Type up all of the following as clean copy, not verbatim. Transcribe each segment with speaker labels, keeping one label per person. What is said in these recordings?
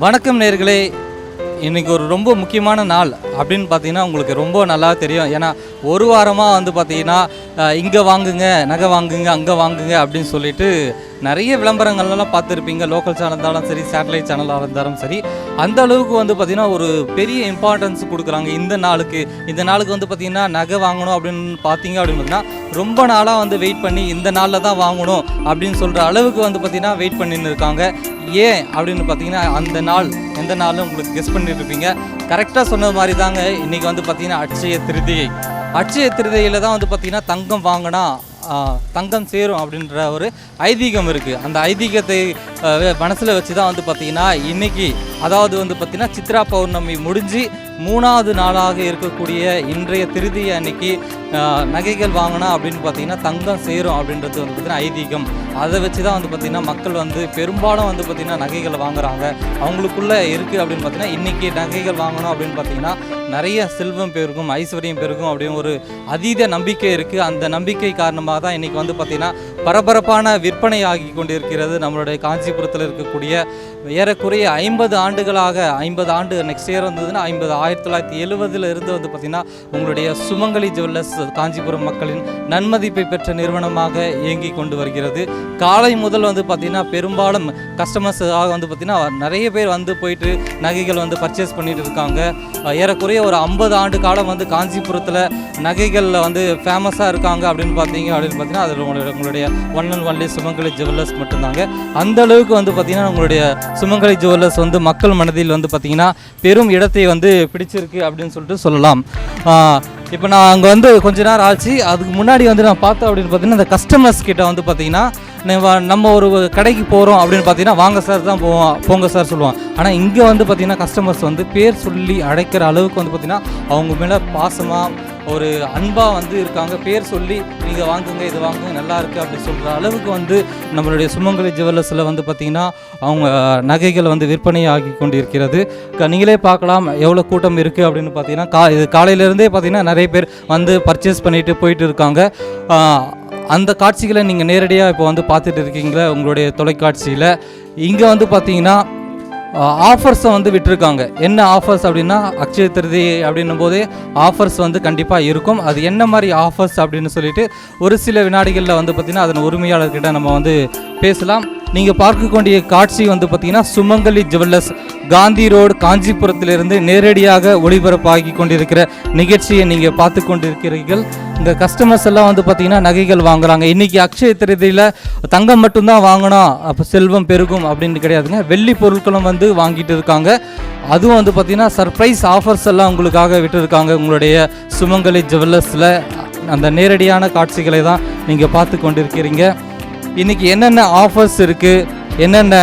Speaker 1: வணக்கம் நேர்களே, இன்றைக்கி ஒரு ரொம்ப முக்கியமான நாள் அப்படின்னு பார்த்தீங்கன்னா உங்களுக்கு ரொம்ப நல்லா தெரியும். ஏன்னா ஒரு வாரமாக வந்து பார்த்தீங்கன்னா இங்கே வாங்குங்க, நகை வாங்குங்க, அங்கே வாங்குங்க அப்படின்னு சொல்லிட்டு நிறைய விளம்பரங்கள்லாம் பார்த்துருப்பீங்க. லோக்கல் சேனல் இருந்தாலும் சரி, சேட்டலைட் சேனலாக இருந்தாலும் சரி, அந்த அளவுக்கு வந்து பார்த்திங்கன்னா ஒரு பெரிய இம்பார்ட்டன்ஸ் கொடுக்குறாங்க இந்த நாளுக்கு வந்து பார்த்திங்கன்னா நகை வாங்கணும் அப்படின்னு பார்த்தீங்க அப்படின்னு பார்த்தீங்கன்னா ரொம்ப நாளாக வந்து வெயிட் பண்ணி இந்த நாளில் தான் வாங்கணும் அப்படின்னு சொல்கிற அளவுக்கு வந்து பார்த்திங்கன்னா வெயிட் பண்ணின்னு இருக்காங்க. ஏன் அப்படின்னு பார்த்தீங்கன்னா அந்த நாள் எந்த நாளும் உங்களுக்கு கெஸ் பண்ணியிருப்பீங்க. கரெக்டாக சொன்ன மாதிரி தாங்க இன்றைக்கி வந்து பார்த்திங்கன்னா அட்சய திருதியில் தான் வந்து பார்த்திங்கன்னா தங்கம் வாங்கினா தங்கம் சேரும் அப்படின்ற ஒரு ஐதீகம் இருக்குது. அந்த ஐதீகத்தை மனசில் வச்சு தான் வந்து பார்த்திங்கன்னா இன்றைக்கி, அதாவது வந்து பார்த்திங்கன்னா சித்ரா பௌர்ணமி முடிஞ்சு 3வது நாளாக இருக்கக்கூடிய இன்றைய திருதி அன்னைக்கு நகைகள் வாங்கினா அப்படின்னு பார்த்திங்கன்னா தங்கம் சேரும் அப்படின்றது வந்து பார்த்திங்கன்னா ஐதீகம். அதை வச்சு தான் வந்து பார்த்திங்கன்னா மக்கள் வந்து பெரும்பாலும் வந்து பார்த்திங்கன்னா நகைகள் வாங்குகிறாங்க. அவங்களுக்குள்ளே இருக்குது அப்படின்னு பார்த்திங்கன்னா இன்றைக்கி நகைகள் வாங்கணும் அப்படின்னு பார்த்திங்கன்னா நிறைய செல்வம் பெருகும், ஐஸ்வர்யம் பெருகும் அப்படின்னு ஒரு அதீத நம்பிக்கை இருக்குது. அந்த நம்பிக்கை காரணமாக தான் இன்றைக்கி வந்து பார்த்திங்கன்னா பரபரப்பான விற்பனை ஆகி கொண்டிருக்கிறது. நம்மளுடைய காஞ்சிபுரத்தில் இருக்கக்கூடிய ஏறக்குறைய 50 ஆண்டுகளாக, 50 ஆண்டு நெக்ஸ்ட் இயர் வந்ததுன்னா 1970 இருந்து வந்து பார்த்திங்கன்னா உங்களுடைய சுமங்கலி ஜுவல்லர்ஸ் காஞ்சிபுரம் மக்களின் நன்மதிப்பை பெற்ற நிறுவனமாக இயங்கி கொண்டு வருகிறது. காலை முதல் வந்து பார்த்திங்கன்னா பெரும்பாலும் கஸ்டமர்ஸாக வந்து பார்த்திங்கன்னா நிறைய பேர் வந்து போயிட்டு நகைகள் வந்து பர்ச்சேஸ் பண்ணிட்டு இருக்காங்க. ஏறக்குறைய ஒரு 50 ஆண்டு காலம் வந்து காஞ்சிபுரத்தில் நகைகளில் வந்து ஃபேமஸாக இருக்காங்க அப்படின்னு பார்த்தீங்கன்னா அது உங்களுடைய one and only Sumangali jewellers மட்டும்தாங்க. அந்த அளவுக்கு வந்து பார்த்திங்கன்னா உங்களுடைய சுமங்கலி ஜுவல்லர்ஸ் வந்து மக்கள் மனதில் வந்து பார்த்திங்கன்னா பெரும் இடத்தை வந்து பிடிச்சிருக்கு அப்படின்னு சொல்லிட்டு சொல்லலாம். இப்போ நான் அங்கே வந்து கொஞ்ச நேரம் ஆச்சு. அதுக்கு முன்னாடி வந்து நான் பார்த்தேன் அப்படின்னு பார்த்தீங்கன்னா இந்த கஸ்டமர்ஸ் கிட்ட வந்து பார்த்திங்கன்னா நம்ம ஒரு கடைக்கு போகிறோம் அப்படின்னு பார்த்தீங்கன்னா வாங்க சார் தான் போங்க சார் சொல்லுவாங்க. ஆனால் இங்கே வந்து பார்த்திங்கன்னா கஸ்டமர்ஸ் வந்து பேர் சொல்லி அழைக்கிற அளவுக்கு வந்து பார்த்திங்கன்னா அவங்க மேலே பாசமாக ஒரு அன்பாக வந்து இருக்காங்க. பேர் சொல்லி நீங்கள் வாங்குங்க, இது வாங்குங்க, நல்லா இருக்குது அப்படி சொல்கிற அளவுக்கு வந்து நம்மளுடைய சுமங்கலி ஜுவல்லர்ஸில் வந்து பார்த்திங்கன்னா அவங்க நகைகள் வந்து விற்பனை ஆகி கொண்டு இருக்கிறது. நீங்களே பார்க்கலாம் எவ்வளோ கூட்டம் இருக்குது அப்படின்னு பார்த்தீங்கன்னா இது காலையிலேருந்தே பார்த்திங்கன்னா நிறைய பேர் வந்து பர்ச்சேஸ் பண்ணிட்டு போயிட்டு இருக்காங்க. அந்த காட்சிகளை நீங்கள் நேரடியாக இப்போ வந்து பார்த்துட்டு இருக்கீங்களா உங்களுடைய தொலைக்காட்சியில். இங்கே வந்து பார்த்தீங்கன்னா ஆஃபர்ஸை வந்து விட்டுருக்காங்க. என்ன ஆஃபர்ஸ் அப்படின்னா அக்ஷய திருதி அப்படின்னும் போதே ஆஃபர்ஸ் வந்து கண்டிப்பாக இருக்கும். அது என்ன மாதிரி ஆஃபர்ஸ் அப்படின்னு சொல்லிட்டு ஒரு சில வினாடிகளில் வந்து பார்த்திங்கன்னா அதன் உரிமையாளர்கிட்ட நம்ம வந்து பேசலாம். நீங்கள் பார்க்கக்கூடிய காட்சி வந்து பார்த்திங்கன்னா சுமங்கலி ஜுவல்லர்ஸ் காந்தி ரோடு காஞ்சிபுரத்திலிருந்து நேரடியாக ஒளிபரப்பாகி கொண்டிருக்கிற நிகழ்ச்சியை நீங்கள் பார்த்து கொண்டிருக்கிறீர்கள். இந்த கஸ்டமர்ஸ் எல்லாம் வந்து பார்த்திங்கன்னா நகைகள் வாங்குறாங்க. இன்றைக்கி அக்ஷய திருதியில் தங்கம் மட்டும்தான் வாங்கணும் அப்போ செல்வம் பெருகும் அப்படின்னு கிடையாதுங்க. வெள்ளி பொருட்களும் வந்து வாங்கிட்டு இருக்காங்க. அதுவும் வந்து பார்த்திங்கன்னா சர்ப்ரைஸ் ஆஃபர்ஸ் எல்லாம் உங்களுக்காக விட்டுருக்காங்க. உங்களுடைய சுமங்கலி ஜுவல்லர்ஸில் அந்த நேரடியான காட்சிகளை தான் நீங்கள் பார்த்து கொண்டிருக்கிறீங்க. இன்றைக்கி என்னென்ன ஆஃபர்ஸ் இருக்குது, என்னென்ன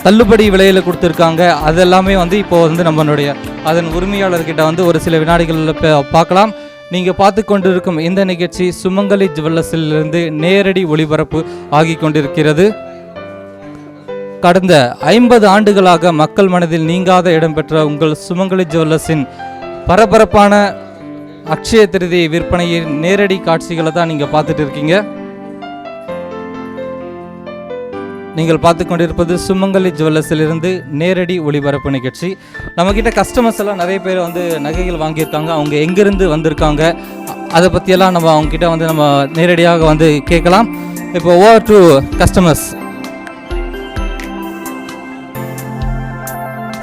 Speaker 1: தள்ளுபடி விலையில் கொடுத்துருக்காங்க, அதெல்லாமே வந்து இப்போது வந்து நம்மளுடைய அதன் உரிமையாளர்கிட்ட வந்து ஒரு சில வினாடிகளில் பார்க்கலாம். நீங்கள் பார்த்து கொண்டிருக்கும் இந்த நிகழ்ச்சி சுமங்கலி ஜுவல்லர்ஸிலிருந்து நேரடி ஒளிபரப்பு ஆகி கொண்டிருக்கிறது. கடந்த 50 ஆண்டுகளாக மக்கள் மனதில் நீங்காத இடம்பெற்ற உங்கள் சுமங்கலி ஜுவல்லர்ஸின் பரபரப்பான அக்ஷய திருதி விற்பனையின் நேரடி காட்சிகளை தான் நீங்கள் பார்த்துட்டு இருக்கீங்க. நீங்கள் பார்த்து கொண்டிருப்பது சுமங்கலி ஜுவல்லர்ஸிலிருந்து நேரடி ஒளிபரப்பு நிகழ்ச்சி. நம்மக்கிட்ட கஸ்டமர்ஸ் எல்லாம் நிறைய பேர் வந்து நகைகள் வாங்கியிருக்காங்க. அவங்க எங்கேருந்து வந்திருக்காங்க அதை பற்றியெல்லாம் நம்ம அவங்கக்கிட்ட வந்து நம்ம நேரடியாக வந்து கேட்கலாம். இப்போ ஓவர் டு கஸ்டமர்ஸ்.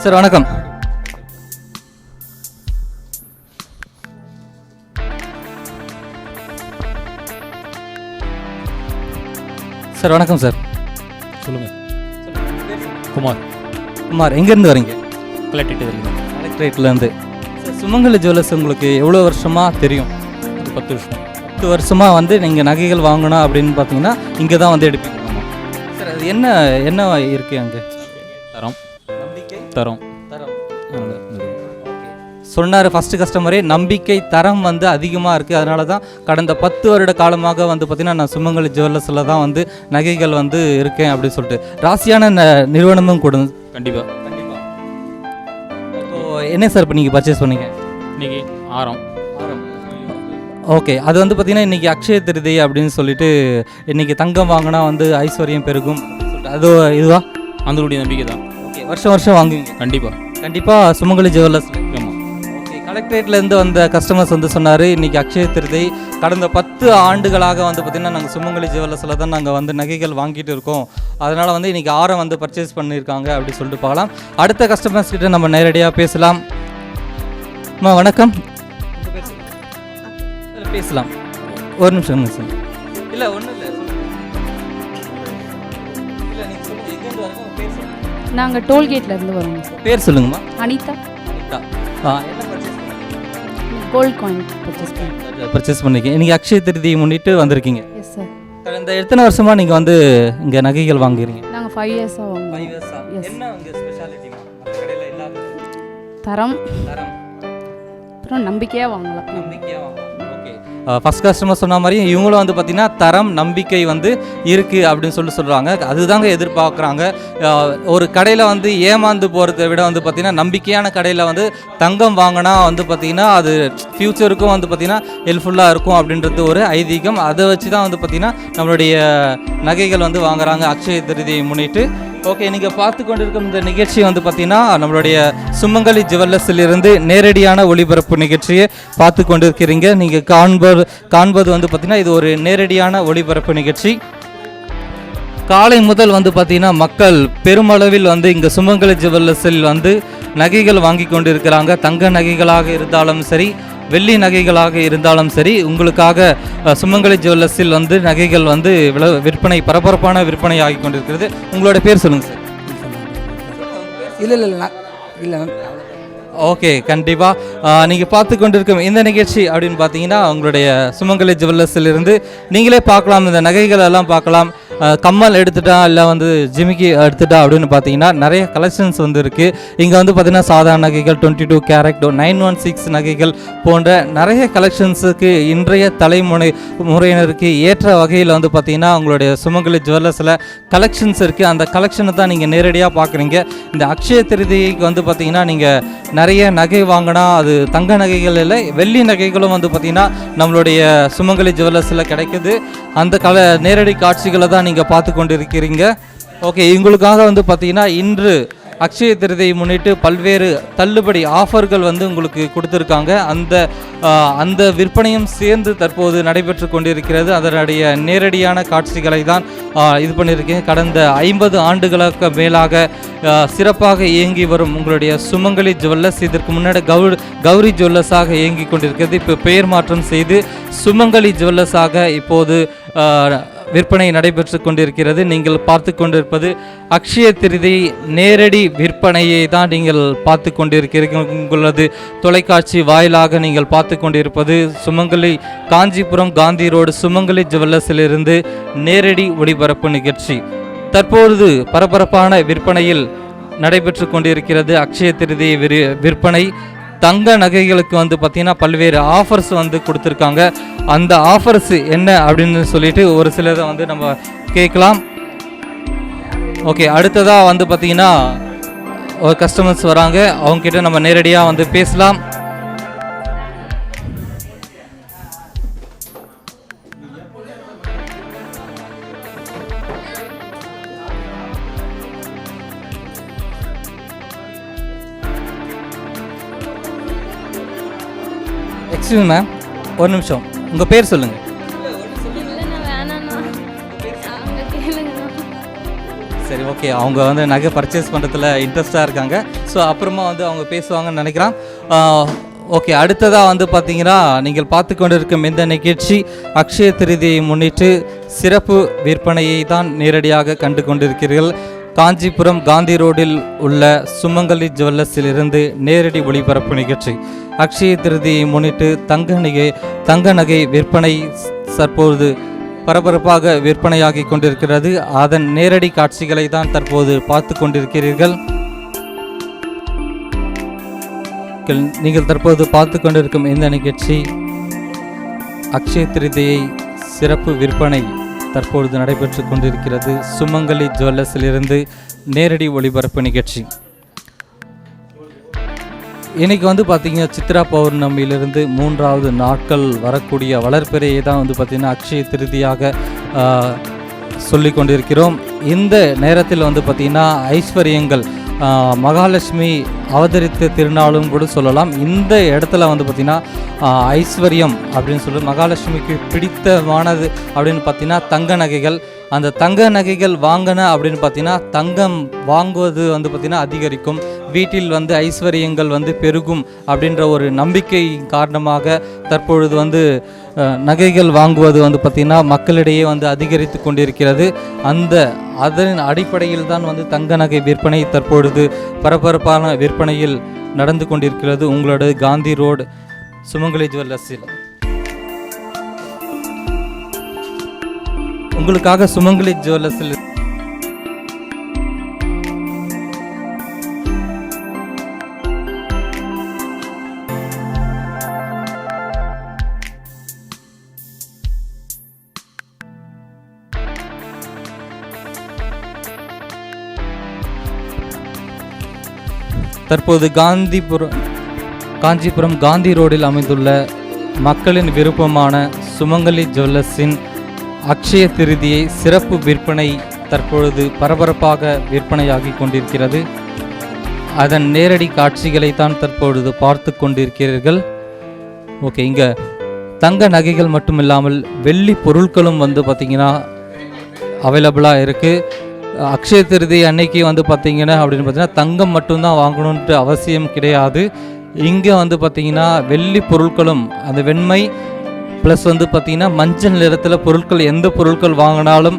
Speaker 1: சார் வணக்கம். சார் வணக்கம் சார்.
Speaker 2: சொல்லுங்கள். குமார்.
Speaker 1: எங்கேருந்து வரீங்க?
Speaker 2: கலெக்டரேட்லேருந்து.
Speaker 1: சார் சுமங்கலி ஜுவல்லர்ஸ் உங்களுக்கு எவ்வளோ வருஷமாக தெரியும்?
Speaker 2: 10 வருஷம்.
Speaker 1: 10 வருஷமாக வந்து நீங்கள் நகைகள் வாங்கணும் அப்படின்னு பார்த்தீங்கன்னா இங்கே தான் வந்து எடுப்பீங்க. சார் அது என்ன இருக்குது அங்கே?
Speaker 2: தரம்,
Speaker 1: நம்பிக்கை,
Speaker 2: தரம்.
Speaker 1: சொன்னார் ஃபஸ்ட்டு கஸ்டமரே, நம்பிக்கை தரம் வந்து அதிகமாக இருக்குது. அதனால தான் கடந்த 10 வருட காலமாக வந்து பார்த்திங்கன்னா நான் சுமங்கலி ஜுவல்லர்ஸில் தான் வந்து நகைகள் வந்து இருக்கேன் அப்படின்னு சொல்லிட்டு ராசியான நிறுவனமும் கூட.
Speaker 2: கண்டிப்பாக.
Speaker 1: இப்போது என்ன சார் இப்போ நீங்கள் பர்ச்சேஸ் பண்ணீங்க?
Speaker 2: இன்றைக்கி ஆரம்.
Speaker 1: ஓகே, அது வந்து பார்த்திங்கன்னா இன்றைக்கி அக்ஷய திருதி அப்படின்னு சொல்லிட்டு இன்றைக்கி தங்கம் வாங்கினா வந்து ஐஸ்வர்யம் பெருகும் சொல்லிட்டு அது இதுவா?
Speaker 2: அதனுடைய நம்பிக்கை தான்.
Speaker 1: ஓகே, வருஷம் வருஷம் வாங்குவீங்க?
Speaker 2: கண்டிப்பாக.
Speaker 1: கண்டிப்பாக சுமங்கலி ஜுவல்லர்ஸ்.
Speaker 2: ஆமாம்.
Speaker 1: ஓகே, கலெக்டரேட்லேருந்து வந்த கஸ்டமர்ஸ் வந்து சொன்னார், இன்றைக்கி அக்ஷய திருதி, கடந்த 10 ஆண்டுகளாக வந்து பார்த்திங்கன்னா நாங்கள் சுமங்கலி ஜுவல்லர்ஸில் தான் நாங்கள் வந்து நகைகள் வாங்கிட்டு இருக்கோம், அதனால் வந்து இன்றைக்கி ஆரம் வந்து பர்ச்சேஸ் பண்ணியிருக்காங்க அப்படி சொல்லிட்டு பார்க்கலாம். அடுத்த கஸ்டமர்ஸ் கிட்ட நம்ம நேரடியாக பேசலாம். அம்மா வணக்கம். பேசலாம், ஒரு நிமிஷம் சார். இல்லை ஒன்றும் இல்லை, இல்லை நீங்கள் சொல்லுங்கள், எங்கேருந்து வரீங்க, உங்கள் பேர் சொல்லுங்கள்.
Speaker 3: நாங்கள் டோல்கேட்லேருந்து வரோங்க சார்.
Speaker 1: பேர் சொல்லுங்கம்மா.
Speaker 3: அனிதா.
Speaker 1: அனிதா, என்ன பர்ச்சேஸ் பண்ணிருக்கீங்க?
Speaker 3: கோல்ட் காயின் பர்ச்சேஸ்
Speaker 1: பண்ணிருக்கீங்க. இன்றைக்கி அக்ஷய திருதியை முன்னிட்டு வந்திருக்கீங்க.
Speaker 3: Yes sir.
Speaker 1: இந்த எத்தனை வருஷமாக நீங்கள் வந்து இங்கே நகைகள் வாங்குறீங்க?
Speaker 3: நாங்கள் 5 இயர்ஸாக வாங்குவோம்.
Speaker 1: 5 இயர்ஸா? என்ன உங்கள் ஸ்பெஷாலிட்டிமா மற்ற கடையில் இல்லாத?
Speaker 3: தரம்,
Speaker 1: தரம்,
Speaker 3: அப்புறம் நம்பிக்கையாக வாங்கலாம்.
Speaker 1: நம்பிக்கையாக வாங்கலாம். ஓகே, ஃபஸ்ட் கஸ்டமர் சொன்ன மாதிரி இவங்களும் வந்து பார்த்திங்கன்னா தரம் நம்பிக்கை வந்து இருக்குது அப்படின்னு சொல்கிறாங்க. அதுதாங்க எதிர்பார்க்குறாங்க. ஒரு கடையில் வந்து ஏமாந்து போகிறத விட வந்து பார்த்திங்கன்னா நம்பிக்கையான கடையில் வந்து தங்கம் வாங்கினா வந்து பார்த்திங்கன்னா அது ஃப்யூச்சருக்கும் வந்து பார்த்திங்கன்னா ஹெல்ப்ஃபுல்லாக இருக்கும் அப்படின்றது ஒரு ஐதீகம். அதை வச்சு தான் வந்து பார்த்திங்கன்னா நம்மளுடைய நகைகள் வந்து வாங்குறாங்க அக்ஷய திருதியை முன்னிட்டு. ஓகே, நீங்கள் பார்த்து கொண்டிருக்கும் இந்த நிகழ்ச்சி வந்து பார்த்திங்கன்னா நம்மளுடைய சுமங்கலி ஜுவல்லர்ஸிலிருந்து நேரடியான ஒளிபரப்பு நிகழ்ச்சியை பார்த்து கொண்டிருக்கிறீங்க. நீங்கள் காண்பது வந்து பார்த்திங்கன்னா இது ஒரு நேரடியான ஒளிபரப்பு நிகழ்ச்சி. காலை முதல் வந்து பார்த்திங்கன்னா மக்கள் பெருமளவில் வந்து இங்கே சுமங்கலி ஜுவல்லர்ஸில் வந்து நகைகள் வாங்கி கொண்டு இருக்கிறாங்க. தங்க நகைகளாக இருந்தாலும் சரி, வெள்ளி நகைகளாக இருந்தாலும் சரி, உங்களுக்காக சுமங்கலி ஜுவல்லர்ஸில் வந்து நகைகள் வந்து விற்பனை, பரபரப்பான விற்பனை ஆகி கொண்டிருக்கிறது. உங்களோட பேர் சொல்லுங்கள் சார்.
Speaker 4: இல்லை.
Speaker 1: ஓகே, கண்டிப்பாக நீங்கள் பார்த்து கொண்டிருக்கும் இந்த நிகழ்ச்சி அப்படின்னு பார்த்தீங்கன்னா உங்களுடைய சுமங்கலி ஜுவல்லர்ஸிலிருந்து நீங்களே பார்க்கலாம். இந்த நகைகள் எல்லாம் பார்க்கலாம். கம்மல் எடுத்துட்டா இல்லை வந்து ஜிமிக்கி எடுத்துட்டா அப்படின்னு பார்த்தீங்கன்னா நிறைய கலெக்ஷன்ஸ் வந்து இருக்குது. இங்கே வந்து பார்த்திங்கன்னா சாதாரண நகைகள், 22 கேரட், 916 நகைகள் போன்ற நிறைய கலெக்ஷன்ஸுக்கு இன்றைய முறையினருக்கு ஏற்ற வகையில் வந்து பார்த்திங்கன்னா உங்களுடைய சுமங்கலி ஜுவல்லர்ஸில் கலெக்ஷன்ஸ் இருக்குது. அந்த கலெக்ஷனை தான் நீங்கள் நேரடியாக பார்க்குறீங்க. இந்த அக்ஷய திருதிக்கு வந்து பார்த்திங்கன்னா நீங்கள் நிறைய நகை வாங்கினா அது தங்க நகைகள் இல்லை, வெள்ளி நகைகளும் வந்து பார்த்திங்கன்னா நம்மளுடைய சுமங்கலி ஜுவல்லர்ஸில் கிடைக்குது. அந்த நேரடி காட்சிகளை தான் நீங்கள் பார்த்து கொண்டு இருக்கிறீங்க. ஓகே, இவங்களுக்காக வந்து பார்த்திங்கன்னா இன்று அக்ஷய திருதியை முன்னிட்டு பல்வேறு தள்ளுபடி ஆஃபர்கள் வந்து உங்களுக்கு கொடுத்துருக்காங்க. அந்த விற்பனையும் சேர்ந்து தற்போது நடைபெற்று கொண்டிருக்கிறது. அதனுடைய நேரடியான காட்சிகளை தான் இது பண்ணியிருக்கேன். கடந்த 50 ஆண்டுகளுக்கு மேலாக சிறப்பாக இயங்கி வரும் உங்களுடைய சுமங்கலி ஜுவல்லர்ஸ் இதற்கு முன்னாடி கௌரி ஜுவல்லர்ஸாக இயங்கி கொண்டிருக்கிறது. இப்போ பெயர் மாற்றம் செய்து சுமங்கலி ஜுவல்லர்ஸாக இப்போது விற்பனை நடைபெற்று கொண்டிருக்கிறது. நீங்கள் பார்த்து கொண்டிருப்பது அக்ஷய திருதி நேரடி விற்பனையை தான் நீங்கள் பார்த்து கொண்டிருக்கிறீர்கள். உங்களது தொலைக்காட்சி வாயிலாக நீங்கள் பார்த்து கொண்டிருப்பது சுமங்கலி காஞ்சிபுரம் காந்தி ரோடு சுமங்கலி ஜுவல்லர்ஸிலிருந்து நேரடி ஒளிபரப்பு நிகழ்ச்சி. தற்பொழுது பரபரப்பான விற்பனையில் நடைபெற்று கொண்டிருக்கிறது அக்ஷய திருதி விற்பனை. தங்க நகைகளுக்கு வந்து பார்த்திங்கன்னா பல்வேறு ஆஃபர்ஸ் வந்து கொடுத்துருக்காங்க. அந்த ஆஃபர்ஸ் என்ன அப்படின்னு சொல்லிட்டு ஒரு சிலரை வந்து நம்ம கேட்கலாம். ஓகே, அடுத்ததாக வந்து பார்த்திங்கன்னா ஒரு கஸ்டமர்ஸ் வராங்க, அவங்ககிட்ட நம்ம நேரடியாக வந்து பேசலாம். எக்ஸ்கியூஸ் மேம், ஒரு நிமிஷம், உங்கள் பேர் சொல்லுங்கள். சரி, ஓகே, அவங்க வந்து நகை பர்ச்சேஸ் பண்ணுறதுல இன்ட்ரெஸ்டாக இருக்காங்க. ஸோ அப்புறமா வந்து அவங்க பேசுவாங்கன்னு நினைக்கிறேன். ஓகே, அடுத்ததாக வந்து பார்த்தீங்கன்னா நீங்கள் பார்த்து கொண்டு இருக்கும் இந்த நிகழ்ச்சி அக்ஷய திருதியை முன்னிட்டு சிறப்பு விற்பனையை தான் நேரடியாக கண்டு கொண்டிருக்கிறீர்கள். காஞ்சிபுரம் காந்தி ரோடில் உள்ள சுமங்கலி ஜுவல்லர்ஸிலிருந்து நேரடி ஒளிபரப்பு நிகழ்ச்சி. அக்ஷய திருதியை முன்னிட்டு தங்க நகை விற்பனை தற்போது பரபரப்பாக விற்பனையாகி கொண்டிருக்கிறது. அதன் நேரடி காட்சிகளை தான் தற்போது பார்த்து கொண்டிருக்கிறீர்கள். நீங்கள் தற்போது பார்த்து கொண்டிருக்கும் இந்த நிகழ்ச்சி அக்ஷய திருதியை சிறப்பு விற்பனை தற்பொழுது நடைபெற்று கொண்டிருக்கிறது. சுமங்கலி ஜுவல்லர்ஸிலிருந்து நேரடி ஒளிபரப்பு நிகழ்ச்சி. இன்றைக்கி வந்து பார்த்திங்கன்னா சித்ரா பௌர்ணமியிலிருந்து 3வது நாட்கள் வரக்கூடிய வளர்பிறையை தான் வந்து பார்த்திங்கன்னா அக்ஷய திருதியாக சொல்லி கொண்டிருக்கிறோம். இந்த நேரத்தில் வந்து பார்த்திங்கன்னா ஐஸ்வர்யங்கள், மகாலட்சுமி அவதரித்த திருநாளும் கூட சொல்லலாம். இந்த இடத்துல வந்து பார்த்திங்கன்னா ஐஸ்வர்யம் அப்படின்னு சொல்லி மகாலட்சுமிக்கு பிடித்தமானது அப்படின்னு பார்த்திங்கன்னா தங்க நகைகள். அந்த தங்க நகைகள் வாங்கின அப்படின்னு பார்த்திங்கன்னா தங்கம் வாங்குவது வந்து பார்த்திங்கன்னா அதிகரிக்கும், வீட்டில் வந்து ஐஸ்வர்யங்கள் வந்து பெருகும் அப்படின்ற ஒரு நம்பிக்கை காரணமாக தற்பொழுது வந்து நகைகள் வாங்குவது வந்து பார்த்திங்கன்னா மக்களிடையே வந்து அதிகரித்து கொண்டிருக்கிறது. அதன் அடிப்படையில் தான் வந்து தங்க நகை விற்பனை தற்பொழுது பரபரப்பான விற்பனையில் நடந்து கொண்டிருக்கிறது உங்களோட காந்தி ரோடு சுமங்கலி ஜுவல்லர்ஸில். உங்களுக்காக சுமங்கலி ஜுவல்லர்ஸில் தற்போது காஞ்சிபுரம் காந்தி ரோடில் அமைந்துள்ள மக்களின் விருப்பமான சுமங்கலி ஜுவல்லர்ஸின் அக்ஷய திருதியை சிறப்பு விற்பனை தற்பொழுது பரபரப்பாக விற்பனையாகி கொண்டிருக்கிறது. அதன் நேரடி காட்சிகளை தான் தற்பொழுது பார்த்து கொண்டிருக்கிறீர்கள். ஓகே, இங்கே தங்க நகைகள் மட்டும் இல்லாமல் வெள்ளி பொருட்களும் வந்து பார்த்திங்கன்னா அவைலபிளாக இருக்குது. அக்ஷய திருதி அன்னைக்கு வந்து பார்த்திங்கன்னா அப்படின்னு பார்த்தீங்கன்னா தங்கம் மட்டும்தான் வாங்கணுன்ட்டு அவசியம் கிடையாது. இங்கே வந்து பார்த்திங்கன்னா வெள்ளி பொருட்களும் அந்த வெண்மை ப்ளஸ் வந்து பார்த்திங்கன்னா மஞ்சள் நிறத்தில் பொருட்கள், எந்த பொருட்கள் வாங்கினாலும்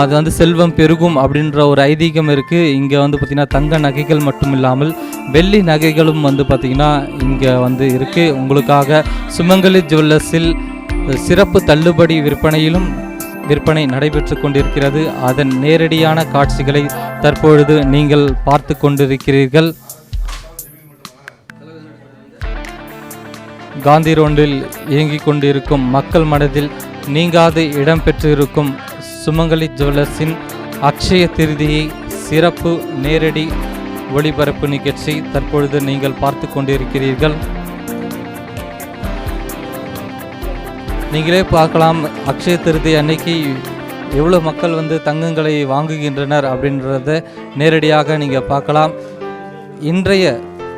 Speaker 1: அது வந்து செல்வம் பெருகும் அப்படின்ற ஒரு ஐதீகம் இருக்குது. இங்கே வந்து பார்த்திங்கன்னா தங்க நகைகள் மட்டும் இல்லாமல் வெள்ளி நகைகளும் வந்து பார்த்திங்கன்னா இங்கே வந்து இருக்குது. உங்களுக்காக சுமங்கலி ஜுவல்லர்ஸில் சிறப்பு தள்ளுபடி விற்பனை நடைபெற்று கொண்டிருக்கிறது. அதன் நேரடியான காட்சிகளை தற்பொழுது நீங்கள் பார்த்து கொண்டிருக்கிறீர்கள். காந்தி ரோட்டில் இயங்கிக் கொண்டிருக்கும் மக்கள் மனதில் நீங்காது இடம்பெற்றிருக்கும் சுமங்கலி ஜுவல்லர்ஸின் அக்ஷய திருதியை சிறப்பு நேரடி ஒளிபரப்பு நிகழ்ச்சி தற்பொழுது நீங்கள் பார்த்து கொண்டிருக்கிறீர்கள். நீங்களே பார்க்கலாம், அக்ஷய திருதி அன்னைக்கு எவ்வளோ மக்கள் வந்து தங்கங்களை வாங்குகின்றனர் அப்படின்றத நேரடியாக நீங்கள் பார்க்கலாம். இன்றைய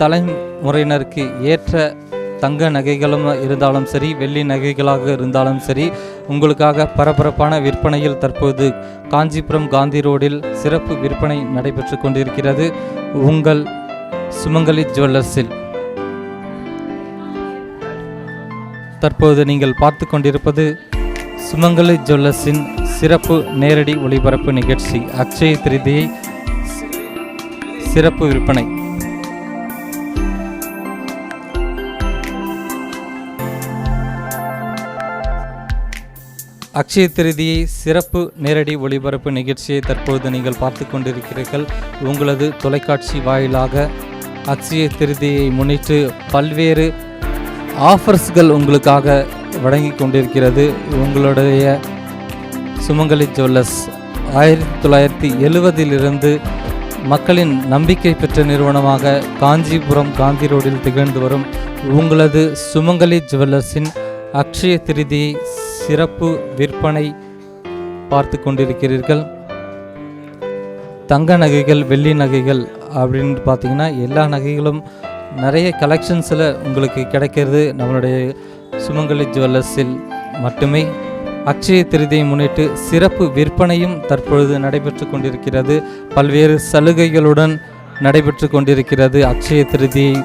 Speaker 1: தலைமுறையினருக்கு ஏற்ற தங்க நகைகளும் இருந்தாலும் சரி, வெள்ளி நகைகளாக இருந்தாலும் சரி, உங்களுக்காக பரபரப்பான விற்பனையில் தற்போது காஞ்சிபுரம் காந்தி ரோடில் சிறப்பு விற்பனை நடைபெற்று கொண்டிருக்கிறது உங்கள் சுமங்கலி ஜுவல்லர்ஸில். தற்போது நீங்கள் பார்த்து கொண்டிருப்பது சுமங்கலி ஜுவல்லர்ஸின் சிறப்பு நேரடி ஒளிபரப்பு நிகழ்ச்சி அக்ஷய திருதியை சிறப்பு விற்பனை. அக்ஷய திருதியை சிறப்பு நேரடி ஒளிபரப்பு நிகழ்ச்சியை தற்போது நீங்கள் பார்த்து கொண்டிருக்கிறீர்கள் உங்களது தொலைக்காட்சி வாயிலாக. அக்ஷய திருதியை முன்னிட்டு பல்வேறு ஆஃபர்ஸ்கள் உங்களுக்காக வழங்கி கொண்டிருக்கிறது உங்களுடைய சுமங்கலி ஜுவல்லர்ஸ். 1970 மக்களின் நம்பிக்கை பெற்ற நிறுவனமாக காஞ்சிபுரம் காந்தி ரோடில் திகழ்ந்து வரும் உங்களது சுமங்கலி ஜுவல்லர்ஸின் அக்ஷய திருதியை சிறப்பு விற்பனை பார்த்து கொண்டிருக்கிறீர்கள். தங்க நகைகள், வெள்ளி நகைகள் அப்படின்னு பார்த்தீங்கன்னா எல்லா நகைகளும் நிறைய கலெக்ஷன்ஸில் உங்களுக்கு கிடைக்கிறது நம்மளுடைய சுமங்கலி ஜுவல்லர்ஸில் மட்டுமே. அக்ஷய திருதியை முன்னிட்டு சிறப்பு விற்பனையும் தற்பொழுது நடைபெற்று கொண்டிருக்கிறது. பல்வேறு சலுகைகளுடன் நடைபெற்று கொண்டிருக்கிறது அக்ஷய திருதியை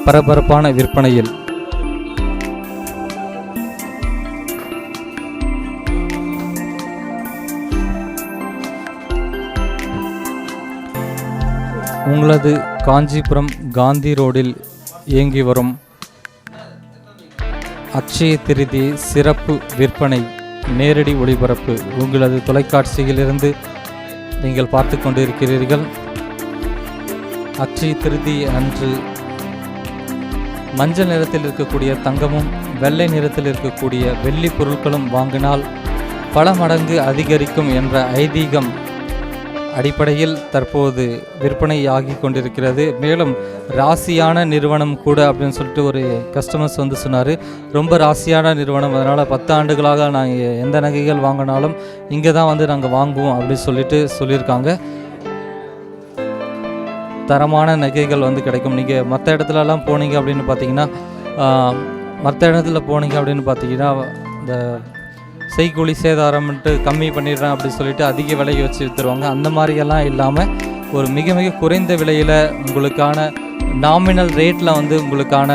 Speaker 1: பரபரப்பான விற்பனையில். உங்களது காஞ்சிபுரம் காந்தி ரோடில் இயங்கி வரும் அக்ஷய திருதி சிறப்பு விற்பனை நேரடி ஒளிபரப்பு உங்களது தொலைக்காட்சியிலிருந்து நீங்கள் பார்த்து கொண்டிருக்கிறீர்கள். அக்ஷய திருதி அன்று மஞ்சள் நிறத்தில் இருக்கக்கூடிய தங்கமும் வெள்ளை நிறத்தில் இருக்கக்கூடிய வெள்ளி பொருட்களும் வாங்கினால் பல மடங்கு அதிகரிக்கும் என்ற ஐதீகம் அடிப்படையில் தற்போது விற்பனை ஆகி கொண்டிருக்கிறது. மேலும் ராசியான நிறுவனம் கூட அப்படின்னு சொல்லிட்டு ஒரு கஸ்டமர்ஸ் வந்து சொன்னார். ரொம்ப ராசியான நிறுவனம், அதனால் 10 ஆண்டுகளாக நாங்கள் எந்த நகைகள் வாங்கினாலும் இங்கே தான் வந்து நாங்கள் வாங்குவோம் அப்படின்னு சொல்லியிருக்காங்க. தரமான நகைகள் வந்து கிடைக்கும். நீங்கள் மற்ற இடத்துலலாம் போனீங்க அப்படின்னு பார்த்தீங்கன்னா இந்த செய்கூலி சேதாரம்ன்ட்டு கம்மி பண்ணிடுறேன் அப்படின்னு சொல்லிட்டு அதிக விலையை வச்சு விற்றுருவாங்க. அந்த மாதிரியெல்லாம் இல்லாமல் ஒரு மிக மிக குறைந்த விலையில் உங்களுக்கான நாமினல் ரேட்டில் வந்து உங்களுக்கான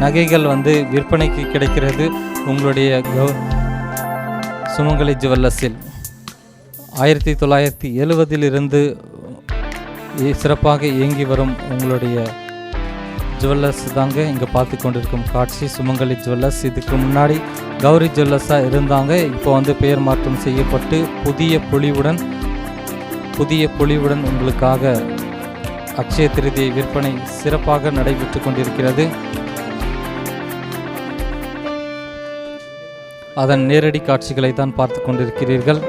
Speaker 1: நகைகள் வந்து விற்பனைக்கு கிடைக்கிறது உங்களுடைய சுமங்கலி ஜுவல்லர்ஸில். 1970 சிறப்பாக இயங்கி வரும் உங்களுடைய ஜுவல்லர்ஸ் தாங்க இங்கே பார்த்து கொண்டிருக்கும் காட்சி சுமங்கலி ஜுவல்லர்ஸ். இதுக்கு முன்னாடி கௌரி ஜுவல்லர்ஸாக இருந்தாங்க. இப்போ வந்து பெயர் மாற்றம் செய்யப்பட்டு புதிய பொலிவுடன் உங்களுக்காக அக்ஷய திருதியை விற்பனை சிறப்பாக நடைபெற்று கொண்டிருக்கிறது. அதன் நேரடி காட்சிகளை தான் பார்த்து கொண்டிருக்கிறீர்கள்.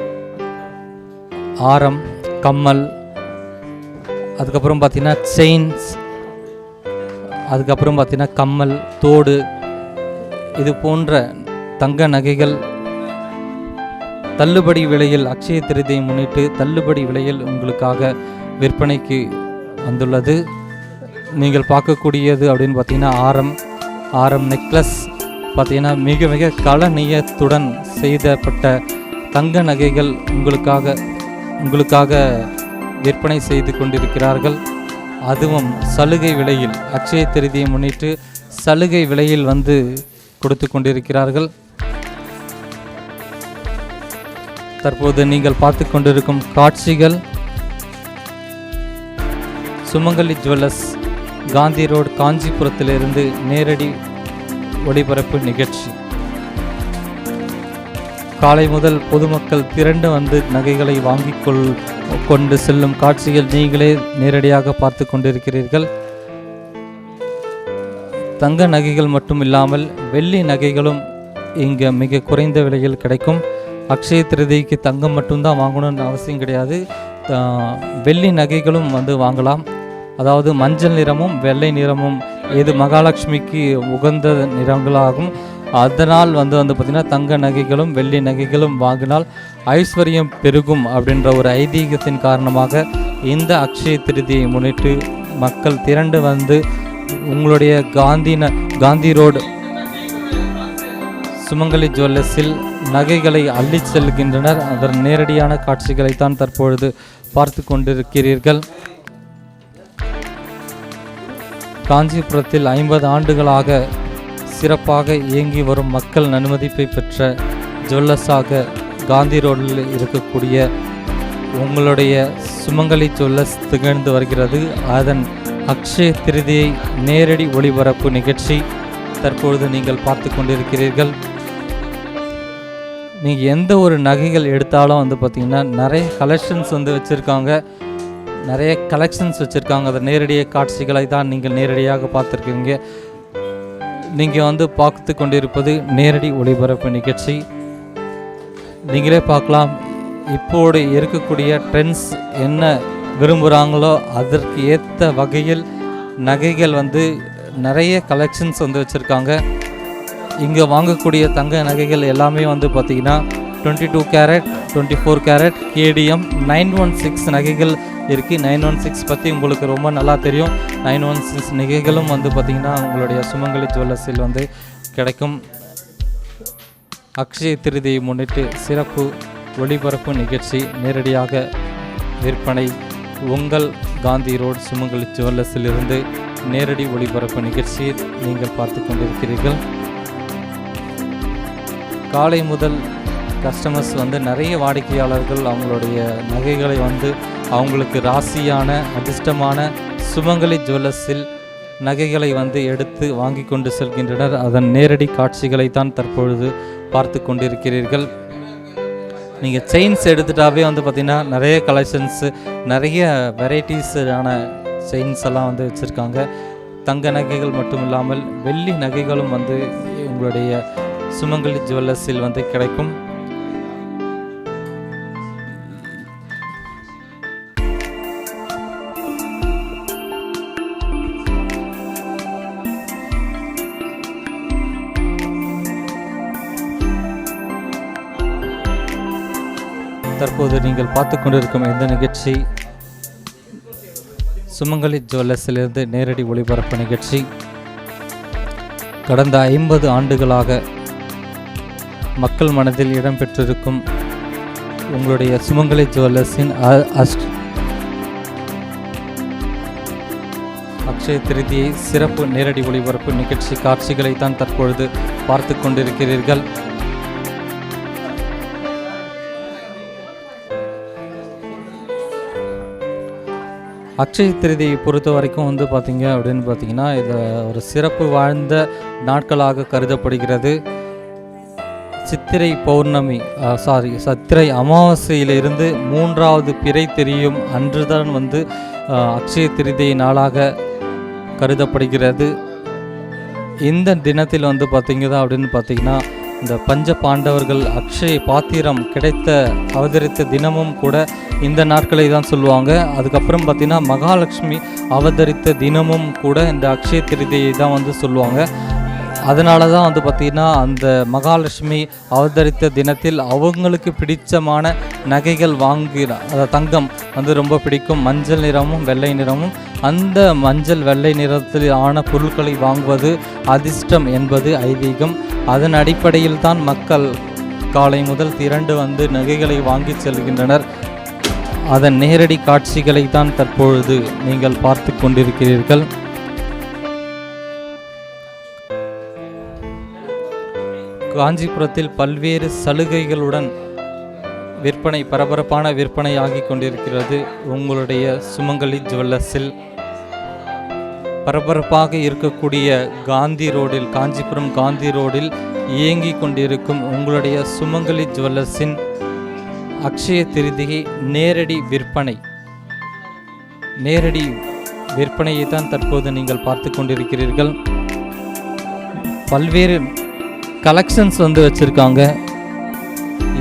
Speaker 1: ஆரம், கம்மல், அதுக்கப்புறம் பார்த்தீங்கன்னா செயின்ஸ், அதுக்கப்புறம் பார்த்தீங்கன்னா கம்மல், தோடு, இது போன்ற தங்க நகைகள் தள்ளுபடி விலையில் அக்ஷய திருதியை முன்னிட்டு தள்ளுபடி விலையில் உங்களுக்காக விற்பனைக்கு வந்துள்ளது. நீங்கள் பார்க்கக்கூடியது அப்படின்னு பார்த்தீங்கன்னா ஆரம் நெக்லஸ் பார்த்தீங்கன்னா மிக மிக கலநியத்துடன் செய்தப்பட்ட தங்க நகைகள் உங்களுக்காக விற்பனை செய்து கொண்டிருக்கிறார்கள். அதுவும் சலுகை விலையில் அக்ஷய திருதியை முன்னிட்டு சலுகை விலையில் வந்து கொடுத்து கொண்டிருக்கிறார்கள். தற்போது நீங்கள் பார்த்து கொண்டிருக்கும் காட்சிகள் சுமங்கலி ஜுவல்லர்ஸ் காந்தி ரோடு காஞ்சிபுரத்திலிருந்து நேரடி ஒளிபரப்பு நிகழ்ச்சி. காலை முதல் பொதுமக்கள் திரண்டு வந்து நகைகளை கொண்டு செல்லும் காட்சிகள் நீங்களே நேரடியாக பார்த்து கொண்டிருக்கிறீர்கள். தங்க நகைகள் மட்டும் இல்லாமல் வெள்ளி நகைகளும் இங்கே மிக குறைந்த விலையில் கிடைக்கும். அக்ஷய திருதிக்கு தங்கம் மட்டும்தான் வாங்கணும்னு அவசியம் கிடையாது. வெள்ளி நகைகளும் வந்து வாங்கலாம். அதாவது மஞ்சள் நிறமும் வெள்ளை நிறமும் இது மகாலட்சுமிக்கு உகந்த நிறங்களாகும். அதனால் வந்து பார்த்திங்கன்னா தங்க நகைகளும் வெள்ளி நகைகளும் வாங்கினால் ஐஸ்வர்யம் பெருகும் அப்படின்ற ஒரு ஐதீகத்தின் காரணமாக இந்த அக்ஷய திருதியை முன்னிட்டு மக்கள் திரண்டு வந்து உங்களுடைய காந்தி ரோடு சுமங்கலி ஜுவல்லர்ஸில் நகைகளை அள்ளி செல்கின்றனர். அதன் நேரடியான காட்சிகளைத்தான் தற்பொழுது பார்த்து கொண்டிருக்கிறீர்கள். காஞ்சிபுரத்தில் 50 ஆண்டுகளாக சிறப்பாக இயங்கி வரும் மக்கள் நன்மதிப்பை பெற்ற ஜுவல்லர்ஸாக காந்தி ரோடில் இருக்கக்கூடிய உங்களுடைய சுமங்கலி ஜுவல்லர்ஸ் திகழ்ந்து வருகிறது. அதன் அக்ஷய திருதியை நேரடி ஒளிபரப்பு நிகழ்ச்சி தற்பொழுது நீங்கள் பார்த்து கொண்டிருக்கிறீர்கள். நீங்கள் எந்த ஒரு நகைகள் எடுத்தாலும் வந்து பார்த்திங்கன்னா நிறைய கலெக்ஷன்ஸ் வந்து வச்சுருக்காங்க. அதை நேரடியாக காட்சிகளை தான் நீங்கள் நேரடியாக பார்த்துருக்கீங்க. நீங்கள் வந்து பார்த்து கொண்டிருப்பது நேரடி ஒளிபரப்பு நிகழ்ச்சி. நீங்களே பார்க்கலாம் இப்போது இருக்கக்கூடிய ட்ரெண்ட்ஸ் என்ன விரும்புகிறாங்களோ அதற்கு ஏற்ற வகையில் நகைகள் வந்து நிறைய கலெக்ஷன்ஸ் வந்து வச்சுருக்காங்க. இங்கே வாங்கக்கூடிய தங்க நகைகள் எல்லாமே வந்து பார்த்திங்கன்னா 22 கேரட், 24 கேரட், கேடிஎம், 916 நகைகள் இருக்குது. 916 பற்றி உங்களுக்கு ரொம்ப நல்லா தெரியும். 916 நகைகளும் வந்து பார்த்திங்கன்னா உங்களுடைய சுமங்கலி ஜுவல்லர்ஸில் வந்து கிடைக்கும். அக்ஷய திருதியை முன்னிட்டு சிறப்பு ஒளிபரப்பு நிகழ்ச்சி நேரடியாக விற்பனை உங்கள் காந்தி ரோடு சுமங்கலி ஜுவல்லர்ஸிலிருந்து நேரடி ஒளிபரப்பு நிகழ்ச்சியை நீங்கள் பார்த்து கொண்டிருக்கிறீர்கள். காலை முதல் கஸ்டமர்ஸ் வந்து நிறைய வாடிக்கையாளர்கள் அவங்களுடைய நகைகளை வந்து அவங்களுக்கு ராசியான அதிர்ஷ்டமான சுமங்கலி ஜுவல்லர்ஸில் நகைகளை வந்து எடுத்து வாங்கி கொண்டு செல்கின்றனர். அதன் நேரடி காட்சிகளை தான் தற்பொழுது பார்த்து கொண்டிருக்கிறீர்கள். நீங்கள் செயின்ஸ் எடுத்துட்டாவே வந்து பார்த்திங்கன்னா நிறைய கலெக்ஷன்ஸு, நிறைய வெரைட்டிஸான செயின்ஸ் எல்லாம் வந்து வச்சுருக்காங்க. தங்க நகைகள் மட்டும் இல்லாமல் வெள்ளி நகைகளும் வந்து உங்களுடைய சுமங்கலி ஜுவல்லர்ஸில் வந்து கிடைக்கும். தற்போது நீங்கள் பார்த்து கொண்டிருக்கும் இந்த நிகழ்ச்சி சுமங்கலி ஜுவல்லர்ஸிலிருந்து நேரடி ஒளிபரப்பு நிகழ்ச்சி. கடந்த 50 ஆண்டுகளாக மக்கள் மனதில் இடம்பெற்றிருக்கும் உங்களுடைய சுமங்கலி ஜுவல்லர்ஸின் அக்ஷய திருதியை சிறப்பு நேரடி ஒளிபரப்பு நிகழ்ச்சி காட்சிகளை தான் தற்பொழுது பார்த்து கொண்டிருக்கிறீர்கள். அக்ஷய திருதியை பொறுத்த வரைக்கும் வந்து பார்த்திங்க அப்படின்னு பார்த்தீங்கன்னா இது ஒரு சிறப்பு வாழ்ந்த நாட்களாக கருதப்படுகிறது. சித்திரை பௌர்ணமி சித்திரை அமாவாசையிலிருந்து 3வது பிறை தெரியும் அன்றுதான் வந்து அக்ஷய திருதியை நாளாக கருதப்படுகிறது. இந்த தினத்தில் வந்து பார்த்திங்க அப்படின்னு பார்த்திங்கன்னா இந்த பஞ்ச பாண்டவர்கள் அக்ஷய பாத்திரம் அவதரித்த தினமும் கூட இந்த நாட்களை தான் சொல்லுவாங்க. அதுக்கப்புறம் பார்த்திங்கன்னா மகாலட்சுமி அவதரித்த தினமும் கூட இந்த அக்ஷய திருதியை தான் வந்து சொல்லுவாங்க. அதனால தான் வந்து பார்த்திங்கன்னா அந்த மகாலட்சுமி அவதரித்த தினத்தில் அவங்களுக்கு பிடிச்சமான நகைகள் தங்கம் வந்து ரொம்ப பிடிக்கும். மஞ்சள் நிறமும் வெள்ளை நிறமும், அந்த மஞ்சள் வெள்ளை நிறத்தில் ஆன பொருட்களை வாங்குவது அதிர்ஷ்டம் என்பது ஐதீகம். அதன் அடிப்படையில் தான் மக்கள் காலை முதல் திரண்டு வந்து நகைகளை வாங்கி செல்கின்றனர். அதன் நேரடி காட்சிகளை தான் தற்பொழுது நீங்கள் பார்த்து கொண்டிருக்கிறீர்கள். காஞ்சிபுரத்தில் பல்வேறு சலுகைகளுடன் பரபரப்பான விற்பனை ஆகி கொண்டிருக்கிறது. உங்களுடைய சுமங்கலி ஜுவல்லர்ஸில் பரபரப்பாக இருக்கக்கூடிய காஞ்சிபுரம் காந்தி ரோடில் இயங்கி கொண்டிருக்கும் உங்களுடைய சுமங்கலி ஜுவல்லர்ஸின் அக்ஷய திருதியை நேரடி விற்பனையை தான் தற்போது நீங்கள் பார்த்து கொண்டிருக்கிறீர்கள். பல்வேறு கலெக்ஷன்ஸ் வந்து வச்சுருக்காங்க.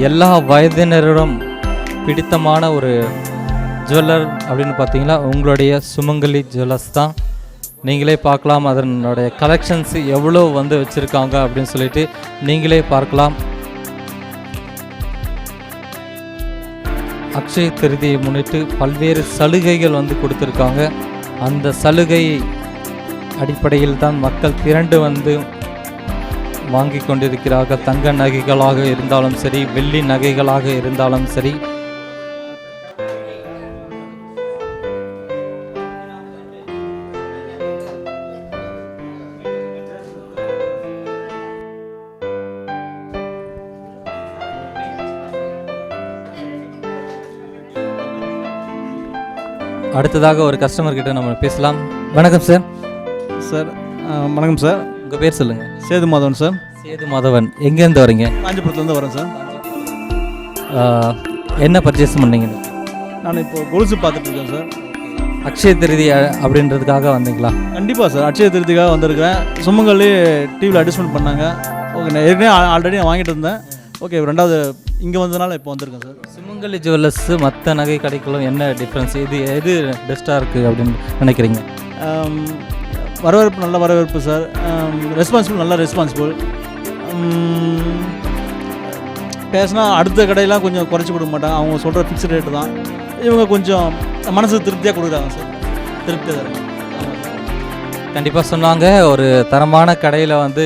Speaker 1: எல்லா வயதினரிடம் பிடித்தமான ஒரு ஜுவல்லர் அப்படின்னு பார்த்தீங்கன்னா உங்களுடைய சுமங்கலி ஜுவல்லர்ஸ் தான். நீங்களே பார்க்கலாம் அதனுடைய கலெக்ஷன்ஸ் எவ்வளோ வந்து வச்சுருக்காங்க அப்படின்னு சொல்லிட்டு நீங்களே பார்க்கலாம். அக்ஷய திருதியை முன்னிட்டு பல்வேறு சலுகைகள் வந்து கொடுத்துருக்காங்க. அந்த சலுகை அடிப்படையில் தான் மக்கள் திரண்டு வந்து வாங்கி கொண்டிருக்கிறார்கள். தங்க நகைகளாக இருந்தாலும் சரி, வெள்ளி நகைகளாக இருந்தாலும் சரி. அடுத்ததாக ஒரு கஸ்டமர் கிட்ட நம்ம பேசலாம். வணக்கம் சார்.
Speaker 4: சார் வணக்கம் சார்.
Speaker 1: உங்கள் பேர் சொல்லுங்கள்.
Speaker 4: சேது மாதவன் சார்.
Speaker 1: சேது மாதவன், எங்கேருந்து வரீங்க?
Speaker 4: காஞ்சிபுரத்துலேருந்து வரேன் சார்.
Speaker 1: என்ன பர்ச்சேஸ் பண்ணீங்க?
Speaker 4: நான் இப்போ கொலுசு பார்த்துட்டு இருக்கேன் சார்.
Speaker 1: அக்ஷய திருதி அப்படின்றதுக்காக வந்தீங்களா?
Speaker 4: கண்டிப்பாக சார், அக்ஷய திருதிக்காக வந்திருக்கிறேன். சுமங்கலி டிவியில் அட்வர்டைஸ்மெண்ட் பண்ணாங்க. ஓகே, நான் ஏற்கனவே ஆல்ரெடி நான் வாங்கிட்டு இருந்தேன். ஓகே, 2வது இங்கே வந்ததுனால இப்போ வந்திருக்கேன் சார்.
Speaker 1: சுமங்கலி ஜுவல்லர்ஸ் மற்ற நகை கடைகளும் என்ன டிஃப்ரென்ஸ், எது பெஸ்ட்டாக இருக்குது அப்படின்னு நினைக்கிறீங்க?
Speaker 4: வரவேற்பு நல்ல வரவேற்பு சார். ரெஸ்பான்சிபிள் நல்ல ரெஸ்பான்சிபிள். பேசினா அடுத்த கடையெல்லாம் கொஞ்சம் குறைச்சி கொடுக்க மாட்டாங்க. அவங்க சொல்கிற ஃபிக்ஸ்டு ரேட்டு தான். இவங்க கொஞ்சம் மனசு திருப்தியாக கொடுக்குறாங்க சார். திருப்தியாக தராங்க.
Speaker 1: கண்டிப்பாக சொன்னாங்க. ஒரு தரமான கடையில் வந்து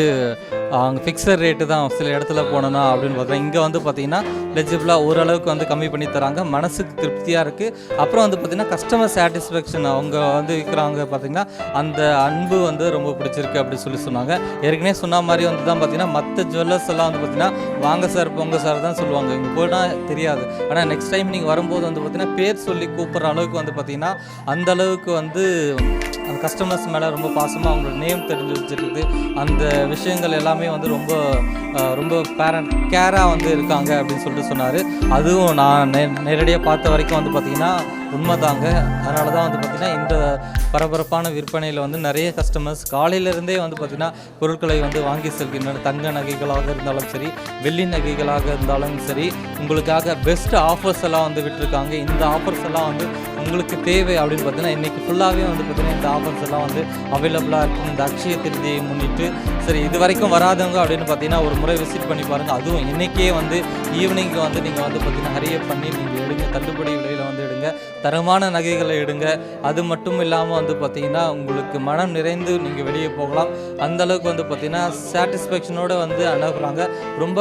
Speaker 1: அவங்க ஃபிக்ஸட் ரேட்டு தான் சில இடத்துல போனோன்னா அப்படின்னு பார்த்தா இங்கே வந்து பார்த்திங்கன்னா லெஜிபிளாக ஓரளவுக்கு வந்து கம்மி பண்ணி தராங்க. மனசுக்கு திருப்தியாக இருக்குது. அப்புறம் வந்து பார்த்திங்கன்னா கஸ்டமர் சாட்டிஸ்ஃபேக்ஷன் அவங்க வந்து இருக்கிறாங்க. பார்த்திங்கன்னா அந்த அன்பு வந்து ரொம்ப பிடிச்சிருக்கு அப்படி சொன்னாங்க. ஏற்கனவே சொன்ன மாதிரி வந்து தான் பார்த்திங்கன்னா மற்ற ஜுவல்லர்ஸ் எல்லாம் வந்து பார்த்திங்கன்னா வாங்க சார் போங்க சார் தான் சொல்லுவாங்க. இங்கே போனால் தெரியாது. ஆனால் நெக்ஸ்ட் டைம் நீங்கள் வரும்போது வந்து பார்த்திங்கன்னா பேர் சொல்லி கூப்பிட்ற அளவுக்கு வந்து பார்த்திங்கன்னா அந்த அளவுக்கு வந்து அந்த கஸ்டமர்ஸ் மேலே ரொம்ப பாசமாக அவங்களோட நேம் தெரிஞ்சு வச்சுருக்குது. அந்த விஷயங்கள் எல்லாமே வந்து ரொம்ப கேராக வந்து இருக்காங்க அப்படின்னு சொல்லிட்டு சொன்னார். அதுவும் நான் நேரடியாக பார்த்த வரைக்கும் வந்து பார்த்திங்கன்னா உண்மைதாங்க. அதனால தான் வந்து பார்த்திங்கன்னா இந்த பரபரப்பான விற்பனையில் வந்து நிறைய கஸ்டமர்ஸ் காலையிலேருந்தே வந்து பார்த்திங்கன்னா பொருட்களை வந்து வாங்கி செல்கின்றனர். தங்க நகைகளாக இருந்தாலும் சரி, வெள்ளி நகைகளாக இருந்தாலும் சரி, உங்களுக்காக பெஸ்ட் ஆஃபர்ஸ் எல்லாம் வந்து விட்டுருக்காங்க. இந்த ஆஃபர்ஸ் எல்லாம் வந்து உங்களுக்கு தேவை அப்படின்னு பார்த்தீங்கன்னா இன்றைக்கி ஃபுல்லாகவே வந்து பார்த்திங்கன்னா இந்த ஆஃபர்ஸ் எல்லாம் வந்து அவைலபிளாக இருக்கும். இந்த அக்ஷய திருதியை முன்னிட்டு சரி இது வரைக்கும் வராதவங்க அப்படின்னு பார்த்தீங்கன்னா ஒரு முறை விசிட் பண்ணி பாருங்கள். அதுவும் இன்றைக்கே வந்து ஈவினிங்கு வந்து நீங்கள் வந்து பார்த்திங்கன்னா ஹரியப் பண்ணி நீங்கள் எடுங்க. தள்ளுபடி விலையில் வந்து எடுங்க. எடுங்க, தரமான நகைகளை எடுங்க. அது மட்டும் இல்லாமல் வந்து பார்த்திங்கன்னா உங்களுக்கு மனம் நிறைந்து நீங்கள் வெளியே போகலாம். அந்தளவுக்கு வந்து பார்த்திங்கன்னா சாட்டிஸ்ஃபேக்ஷனோடு வந்து அனுப்புகிறாங்க, ரொம்ப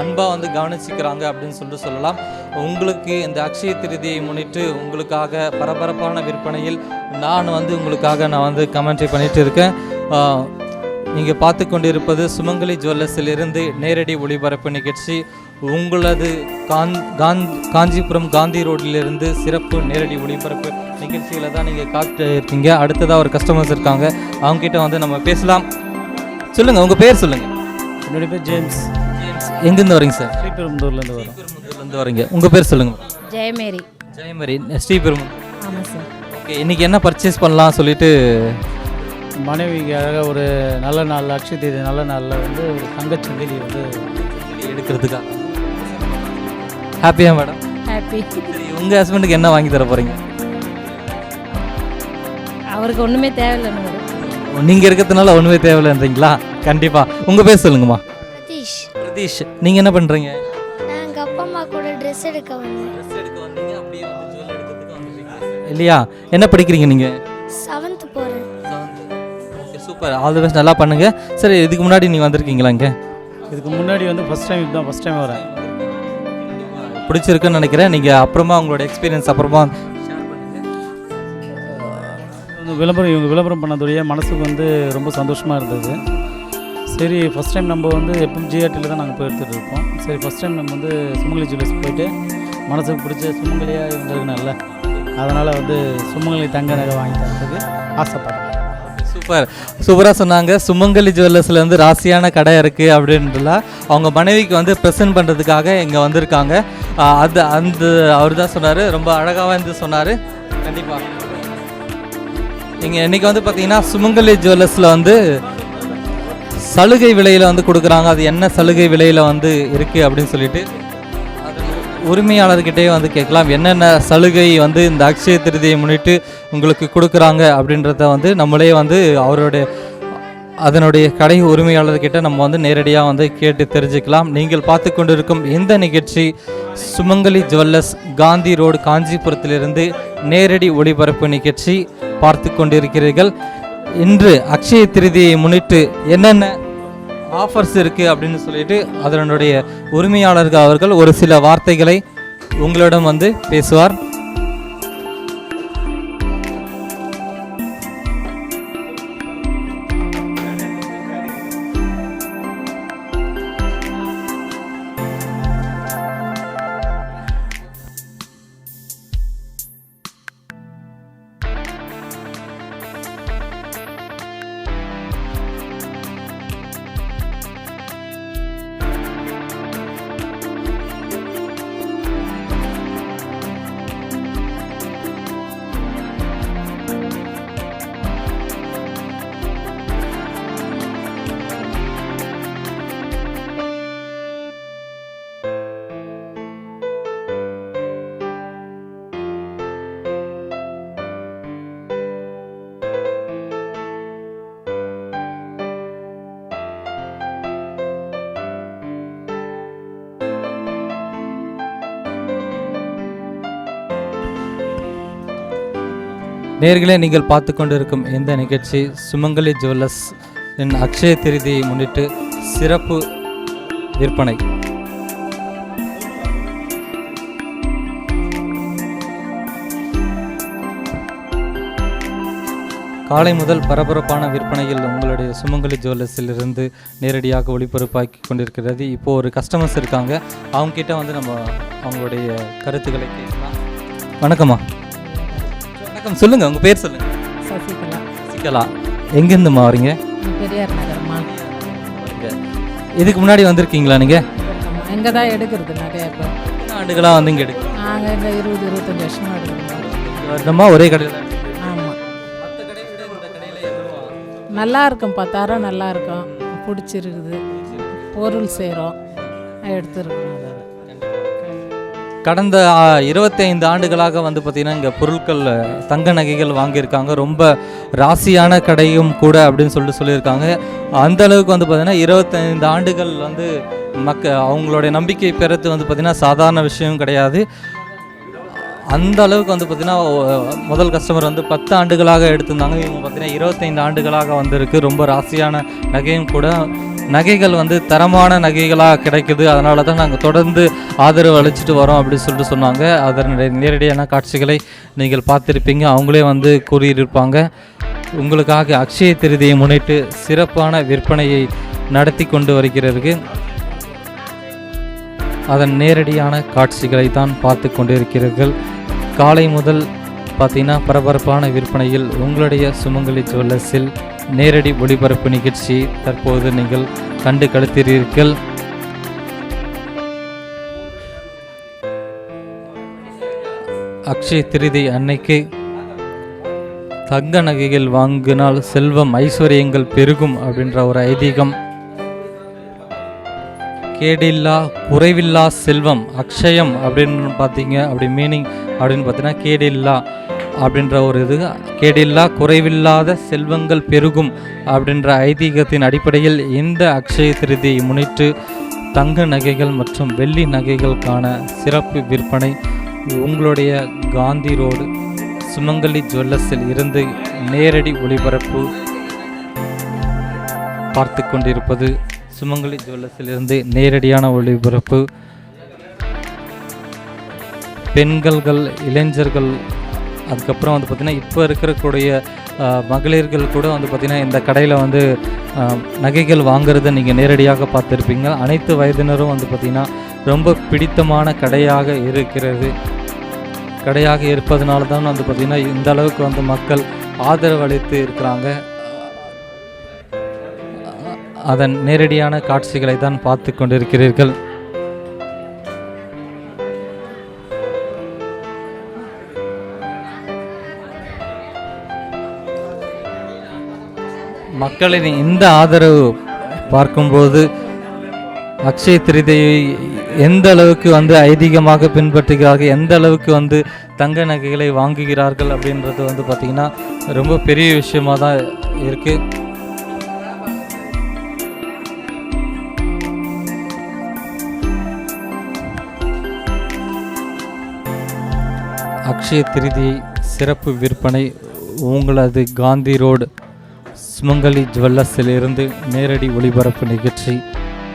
Speaker 1: அன்பாக வந்து கவனிச்சிக்கிறாங்க அப்படின்னு சொல்லிட்டு சொல்லலாம். உங்களுக்கு இந்த அக்ஷய திருதியை முன்னிட்டு உங்களுக்காக பரபரப்பான விற்பனையில் நான் வந்து உங்களுக்காக கமெண்ட்ரி பண்ணிகிட்டு இருக்கேன். நீங்கள் பார்த்து கொண்டிருப்பது சுமங்கலி ஜுவல்லர்ஸிலிருந்து நேரடி ஒளிபரப்பு நிகழ்ச்சி. உங்களது காஞ்சிபுரம் காந்தி ரோட்டிலிருந்து சிறப்பு நேரடி ஒளிபரப்பு நிகழ்ச்சியில் தான் நீங்கள் காத்து இருக்கீங்க. அடுத்ததாக ஒரு கஸ்டமர்ஸ் இருக்காங்க, அவங்ககிட்ட வந்து நம்ம பேசலாம். சொல்லுங்கள், உங்கள் பேர் சொல்லுங்கள்.
Speaker 4: என்னுடைய பேர் ஜேம்ஸ்.
Speaker 1: எங்கேருந்து வரீங்க சார்?
Speaker 4: ஸ்ரீபெரும்புதூர்லேருந்து வரோம்.
Speaker 1: ஸ்ரீபெரும்புதூர்லேருந்து வரீங்க. உங்கள் பேர் சொல்லுங்கள்.
Speaker 3: ஜெயமேரி.
Speaker 1: ஜெயமேரி, ஸ்ரீபெரும்புதூர்.
Speaker 3: ஆமாம் சார்.
Speaker 1: ஓகே, இன்றைக்கி என்ன பர்ச்சேஸ் பண்ணலாம் சொல்லிட்டு
Speaker 4: மனைவிக்கு அழகாக ஒரு நல்ல நாள், அக்ஷய தீதி நல்ல நாளில் வந்து ஒரு தங்கச்சங்கிலி வந்து
Speaker 1: எடுக்கிறதுக்கா ஹாப்பியா மேடம்?
Speaker 3: ஹாப்பி.
Speaker 1: சரி, உங்கள் ஹஸ்பண்டுக்கு என்ன வாங்கி தர போகிறீங்க?
Speaker 3: அவருக்கு ஒன்றுமே தேவையில்லைன்னு.
Speaker 1: நீங்கள் இருக்கிறதுனால ஒன்றுமே தேவையில்லைன்றீங்களா? கண்டிப்பாக. உங்கள் பேர் சொல்லுங்கம்மா.
Speaker 5: பிரதீஷ்.
Speaker 1: பிரதீஷ், நீங்கள் என்ன பண்ணுறீங்க?
Speaker 5: நான் எங்கள் அப்பா அம்மா கூட ட்ரெஸ் எடுக்க வந்தேன்.
Speaker 1: இல்லையா? என்ன படிக்கிறீங்க நீங்கள்?
Speaker 5: 7th போகிறேன்.
Speaker 1: Okay, super, all the best, நல்லா பண்ணுங்கள். சரி, இதுக்கு முன்னாடி நீங்கள் வந்திருக்கீங்களா இங்கே?
Speaker 4: இதுக்கு முன்னாடி வந்து ஃபஸ்ட் டைம் வரேன்.
Speaker 1: பிடிச்சிருக்குன்னு நினைக்கிறேன். நீங்கள் அப்புறமா உங்களோட எக்ஸ்பீரியன்ஸ் அப்புறமா
Speaker 4: இவங்க விளம்பரம் பண்ணதுடைய மனசுக்கு வந்து ரொம்ப சந்தோஷமாக இருந்தது. சரி, ஃபஸ்ட் டைம் நம்ம வந்து எப்பவும் ஜிஆர்டியில் தான் நாங்கள் போய் எடுத்துகிட்டு இருப்போம். சரி, ஃபஸ்ட் டைம் நம்ம வந்து சுமங்கலி ஜுவல்லர்ஸ் போயிட்டு மனசுக்கு பிடிச்ச சுமங்கலியாக இவங்க இருக்கணும்ல, அதனால் வந்து சுமங்கலி தங்க நகை வாங்கி தரதுக்கு ஆசைப்பட்றேன்.
Speaker 1: சூப்பராக சொன்னாங்க. சுமங்கலி ஜுவல்லர்ஸில் வந்து ராசியான கடை இருக்குது அப்படின்றல அவங்க மனைவிக்கு வந்து ப்ரெசென்ட் பண்ணுறதுக்காக இங்கே வந்திருக்காங்க. அவர் தான் சொன்னார், ரொம்ப அழகாக வந்து சொன்னார். கண்டிப்பாக இங்கே இன்றைக்கி வந்து பார்த்திங்கன்னா சுமங்கலி ஜுவல்லர்ஸில் வந்து சலுகை விலையில் வந்து கொடுக்குறாங்க. அது என்ன சலுகை விலையில் வந்து இருக்குது அப்படின்னு சொல்லிட்டு உரிமையாளர்கிட்டே வந்து கேட்கலாம். என்னென்ன சலுகை வந்து இந்த அக்ஷய திருதியை முன்னிட்டு உங்களுக்கு கொடுக்குறாங்க அப்படின்றத வந்து நம்மளே வந்து அதனுடைய கடை உரிமையாளர்கிட்ட நம்ம வந்து நேரடியாக வந்து கேட்டு தெரிஞ்சுக்கலாம். நீங்கள் பார்த்து கொண்டிருக்கும் இந்த நிகழ்ச்சி சுமங்கலி ஜுவல்லர்ஸ் காந்தி ரோடு காஞ்சிபுரத்திலிருந்து நேரடி ஒளிபரப்பு நிகழ்ச்சி பார்த்து கொண்டிருக்கிறீர்கள். இன்று அக்ஷய திருதியை முன்னிட்டு என்னென்ன ஆஃபர்ஸ் இருக்குது அப்படின்னு சொல்லிட்டு அதனுடைய உரிமையாளர்கள் அவர்கள் ஒரு சில வார்த்தைகளை உங்களிடம் வந்து பேசுவார். நேயர்களே, நீங்கள் பார்த்து கொண்டிருக்கும் இந்த நிகழ்ச்சி சுமங்கலி ஜுவல்லர்ஸ் அக்ஷய திருதியை முன்னிட்டு சிறப்பு விற்பனை. காலை முதல் பரபரப்பான விற்பனையில் உங்களுடைய சுமங்கலி ஜுவல்லர்ஸிலிருந்து நேரடியாக ஒளிபரப்பாக்கி கொண்டிருக்கிறது. இப்போது ஒரு கஸ்டமர்ஸ் இருக்காங்க, அவங்ககிட்ட வந்து நம்ம அவங்களுடைய கருத்துக்களை கேட்கலாம். வணக்கம்மா. வணக்கம், சொல்லுங்கள், உங்கள் பேர் சொல்லுங்கள்.
Speaker 3: சசிகலா.
Speaker 1: சசிகலா, எங்கேருந்துமா வரீங்க?
Speaker 3: பெரியார் நகரமா.
Speaker 1: இதுக்கு முன்னாடி வந்திருக்கீங்களா நீங்கள்?
Speaker 3: எங்கே தான் எடுக்கிறது நிறைய பேர்.
Speaker 1: ஆண்டுகளாக வந்து இங்கே எடுக்கு?
Speaker 3: நாங்கள் இங்கே 20-25 வருஷமாக எடுக்கிறோம்.
Speaker 1: வருடமா ஒரே கடையில்?
Speaker 3: ஆமாம். நல்லா இருக்கும்ப்பா, தரம் நல்லா இருக்கும், பிடிச்சிருக்குது, பொருள் செய்கிறோம், எடுத்துருக்குறோம்.
Speaker 1: கடந்த 25 ஆண்டுகளாக வந்து பார்த்திங்கன்னா இங்கே பொருட்கள் தங்க நகைகள் வாங்கியிருக்காங்க. ரொம்ப ராசியான கடையும் கூட அப்படின்னு சொல்லியிருக்காங்க. அந்த அளவுக்கு வந்து பார்த்திங்கன்னா 25 ஆண்டுகள் வந்து அவங்களுடைய நம்பிக்கை பெறது வந்து பார்த்திங்கன்னா சாதாரண விஷயம் கிடையாது. அந்த அளவுக்கு வந்து பார்த்திங்கன்னா முதல் கஸ்டமர் வந்து 10 ஆண்டுகளாக எடுத்திருந்தாங்க. இவங்க பார்த்திங்கன்னா 25 ஆண்டுகளாக வந்திருக்கு. ரொம்ப ராசியான நகையும் கூட. நகைகள் வந்து தரமான நகைகளாக கிடைக்குது. அதனால தான் நாங்கள் தொடர்ந்து ஆதரவு அளிச்சிட்டு வரோம் அப்படின்னு சொல்லிட்டு சொன்னாங்க. அதனுடைய நேரடியான காட்சிகளை நீங்கள் பார்த்துருப்பீங்க. அவங்களே வந்து கூறியிருப்பாங்க. உங்களுக்காக அக்ஷய திருதியை முன்னிட்டு சிறப்பான விற்பனையை நடத்தி கொண்டு வருகிறது. அதன் நேரடியான காட்சிகளை தான் பார்த்து கொண்டிருக்கிறீர்கள். காலை முதல் பார்த்தீங்கன்னா பரபரப்பான விற்பனையில் உங்களுடைய சுமங்கலி ஜுவல்லர்ஸில் நேரடி ஒளிபரப்பு நிகழ்ச்சி தற்போது நீங்கள் கண்டு களித்தீர்கள். அக்ஷய திருதி அன்னைக்கு தங்க நகைகள் வாங்கினால் செல்வம் ஐஸ்வர்யங்கள் பெருகும் அப்படின்ற ஒரு ஐதீகம். கேடில்லா குறைவில்லா செல்வம் அக்ஷயம் அப்படின்னு பார்த்தீங்க அப்படி மீனிங் அப்படின்னு பார்த்தீங்கன்னா கேடில்லா அப்படின்ற ஒரு இது. கேடில்லா குறைவில்லாத செல்வங்கள் பெருகும் அப்படின்ற ஐதீகத்தின் அடிப்படையில் இந்த அக்ஷய திருதியை முன்னிட்டு தங்க நகைகள் மற்றும் வெள்ளி நகைகளுக்கான சிறப்பு விற்பனை உங்களுடைய காந்தி ரோடு சுமங்கலி ஜுவல்லர்ஸில் இருந்து நேரடி ஒளிபரப்பு பார்த்து கொண்டிருப்பது. சுமங்கலி ஜுவல்லர்ஸில் இருந்து நேரடியான ஒளிபரப்பு. பெண்கள், இளைஞர்கள், அதுக்கப்புறம் வந்து பார்த்திங்கன்னா இப்போ இருக்கக்கூடிய மகளிர்கள் கூட வந்து பார்த்திங்கன்னா இந்த கடையில் வந்து நகைகள் வாங்குறதை நீங்கள் நேரடியாக பார்த்துருப்பீங்க. அனைத்து வயதினரும் வந்து பார்த்திங்கன்னா ரொம்ப பிடித்தமான கடையாக இருக்கிறது. கடையாக இருப்பதனால தான் வந்து பார்த்திங்கன்னா இந்த அளவுக்கு வந்து மக்கள் ஆதரவு அளித்து இருக்கிறாங்க. அதன் நேரடியான காட்சிகளை தான் பார்த்து கொண்டிருக்கிறீர்கள். மக்களின் இந்த ஆதரவு பார்க்கும்போது அக்ஷய திருதியை எந்த அளவுக்கு வந்து ஐதீகமாக பின்பற்றுகிறார்கள், எந்த அளவுக்கு வந்து தங்க நகைகளை வாங்குகிறார்கள் அப்படின்றது வந்து பார்த்திங்கன்னா ரொம்ப பெரிய விஷயமாக தான் இருக்குது. அக்ஷய திருதியை சிறப்பு விற்பனை உங்களது காந்தி ரோடு சுமங்கலி ஜுவல்லர்ஸில் இருந்து நேரடி ஒளிபரப்பு நிகழ்ச்சி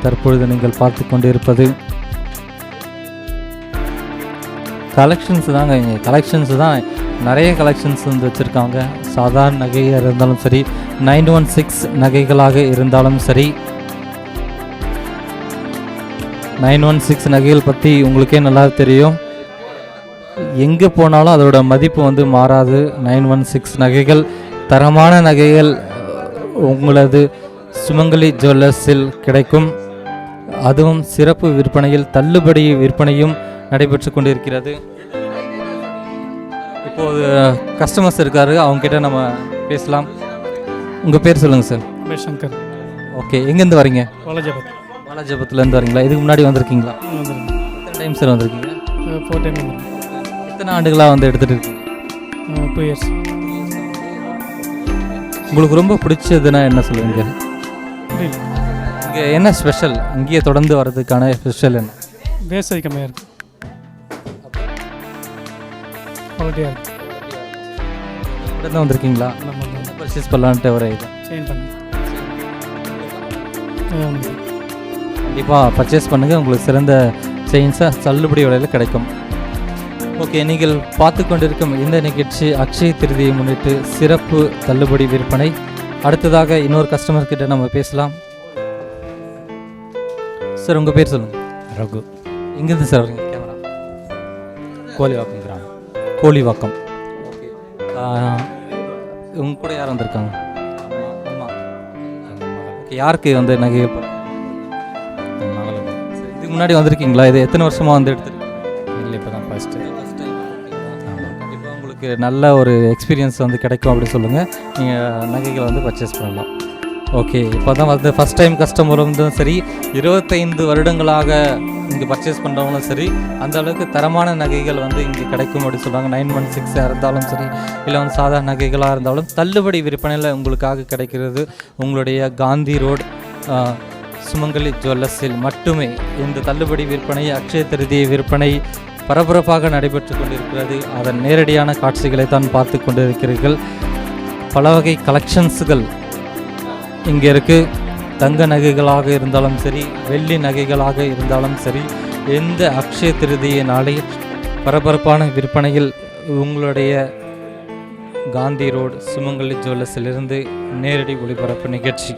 Speaker 1: தற்பொழுது நீங்கள் பார்த்து கொண்டிருப்பது. கலெக்ஷன்ஸ் தாங்க, இங்கே கலெக்ஷன்ஸ் தான் நிறைய கலெக்ஷன்ஸ் வந்து வச்சுருக்காங்க. சாதாரண நகையாக இருந்தாலும் சரி, 916 நகைகளாக இருந்தாலும் சரி. 916 நகைகள் பற்றி உங்களுக்கே நல்லா தெரியும். எங்கே போனாலும் அதோட மதிப்பு வந்து மாறாது. 916 நகைகள், தரமான நகைகள் உங்களது சுமங்கலி ஜுவல்லர்ஸில் கிடைக்கும். அதுவும் சிறப்பு விற்பனையில் தள்ளுபடி விற்பனையும் நடைபெற்று கொண்டிருக்கிறது. இப்போது கஸ்டமர்ஸ் இருக்காரு, அவங்ககிட்ட நம்ம பேசலாம். உங்கள் பேர் சொல்லுங்கள் சார்.
Speaker 6: சங்கர்.
Speaker 4: ஓகே, எங்கேருந்து வரீங்க?
Speaker 6: வாலாஜபத்துலேருந்து
Speaker 4: வரீங்களா? இதுக்கு முன்னாடி வந்திருக்கீங்களா? எத்தனை டைம் சார் வந்திருக்கீங்க?
Speaker 6: 4 டைம்.
Speaker 4: எத்தனை ஆண்டுகளாக வந்து எடுத்துகிட்டு இருக்கீங்க?
Speaker 6: 2 இயர்ஸ்.
Speaker 4: உங்களுக்கு ரொம்ப பிடிச்சதுன்னா என்ன சொல்லுவீங்க? இங்கே என்ன ஸ்பெஷல்? இங்கேயே தொடர்ந்து வர்றதுக்கான ஸ்பெஷல் என்ன?
Speaker 6: வேஸ்ட் கம்மியாக இருக்குது, குவாலிட்டியாக இருக்குது.
Speaker 4: இப்படி தான் வந்திருக்கீங்களா?
Speaker 6: நம்ம
Speaker 4: பர்ச்சேஸ் பண்ணலான்ட்டு ஒரு இது
Speaker 6: சேஞ்ச் பண்ண
Speaker 4: கண்டிப்பாக பர்ச்சேஸ் பண்ணுங்கள். உங்களுக்கு சிறந்த செயின்ஸாக தள்ளுபடி விலையில் கிடைக்கும். ஓகே, நீங்கள் பார்த்து கொண்டிருக்கும் இந்த நிகழ்ச்சி அக்ஷய திருதியை முன்னிட்டு சிறப்பு தள்ளுபடி விற்பனை. அடுத்ததாக இன்னொரு கஸ்டமர்கிட்ட நம்ம பேசலாம். சார், உங்கள் பேர் சொல்லுங்கள்.
Speaker 2: ரகு.
Speaker 4: எங்கேருந்து சார் வரீங்க? கேமரா.
Speaker 2: கோலிவாக்கம் கிராமம்.
Speaker 4: கோலிவாக்கம். ஓகே, உங்க கூட யார் வந்திருக்காங்க? ஓகே, யாருக்கு வந்து நகை? இதுக்கு முன்னாடி வந்திருக்கீங்களா? இது எத்தனை வருஷமாக வந்து எடுத்துருக்கு?
Speaker 2: இல்லை, இப்போ தான் ஃபஸ்ட்டு.
Speaker 4: கண்டிப்பாக உங்களுக்கு நல்ல ஒரு எக்ஸ்பீரியன்ஸ் வந்து கிடைக்கும் அப்படின்னு சொல்லுங்கள். நீங்கள் நகைகளை வந்து பர்ச்சேஸ் பண்ணலாம். ஓகே, இப்போ தான் வந்து ஃபஸ்ட் டைம் கஸ்டமர் வந்து சரி, 25 வருடங்களாக இங்கே பர்ச்சேஸ் பண்ணுறவங்களும் சரி, அந்த அளவுக்கு தரமான நகைகள் வந்து இங்கே கிடைக்கும் அப்படின்னு சொல்கிறாங்க. 916 இருந்தாலும் சரி, இல்லை வந்து சாதாரண நகைகளாக இருந்தாலும் தள்ளுபடி விற்பனையில் உங்களுக்காக கிடைக்கிறது. உங்களுடைய காந்தி ரோடு சுமங்கலி ஜுவல்லர்ஸில் மட்டுமே இந்த தள்ளுபடி விற்பனை, அக்ஷய திருதியை விற்பனை
Speaker 1: பரபரப்பாக நடைபெற்று கொண்டிருக்கிறது. அதன் நேரடியான காட்சிகளை தான் பார்த்து கொண்டிருக்கிறீர்கள். பல வகை கலெக்ஷன்ஸுகள் இங்கே இருக்குது. தங்க நகைகளாக இருந்தாலும் சரி, வெள்ளி நகைகளாக இருந்தாலும் சரி, எந்த அக்ஷய திருதியை நாளில் பரபரப்பான விற்பனையில் உங்களுடைய காந்தி ரோடு சுமங்கலி ஜுவல்லர்ஸிலிருந்து நேரடி ஒளிபரப்பு நிகழ்ச்சி.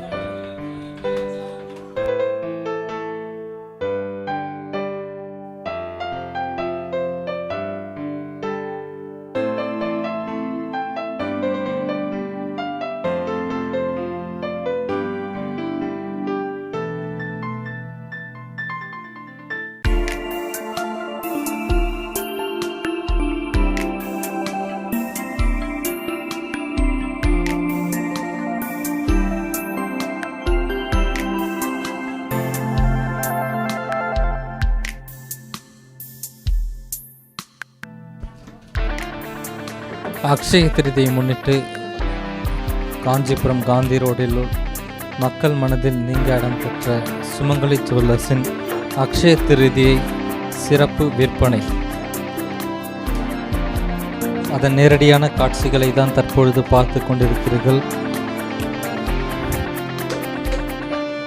Speaker 1: அக்ஷய திருதியை முன்னிட்டு காஞ்சிபுரம் காந்தி ரோடில் மக்கள் மனதில் நீங்க இடம் பெற்ற சுமங்கலி ஜுவல்லர்ஸின் அக்ஷய திருதியை சிறப்பு விற்பனை. அதன் நேரடியான காட்சிகளை தான் தற்பொழுது பார்த்து கொண்டிருக்கிறீர்கள்.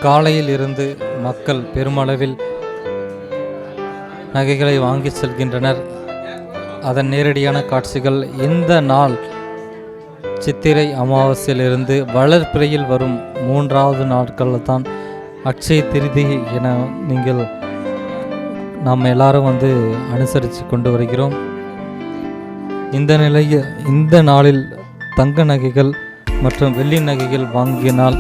Speaker 1: காலையில் இருந்து மக்கள் பெருமளவில் நகைகளை வாங்கி செல்கின்றனர். அதன் நேரடியான காட்சிகள் இந்த நாள் சித்திரை அமாவாசையிலிருந்து வளர்பிறையில் வரும் 3வது நாட்களில் தான் அக்ஷய திருதி என நாம் எல்லாரும் அனுசரித்து கொண்டு வருகிறோம். இந்த நாளில் தங்க நகைகள் மற்றும் வெள்ளி நகைகள் வாங்கினால்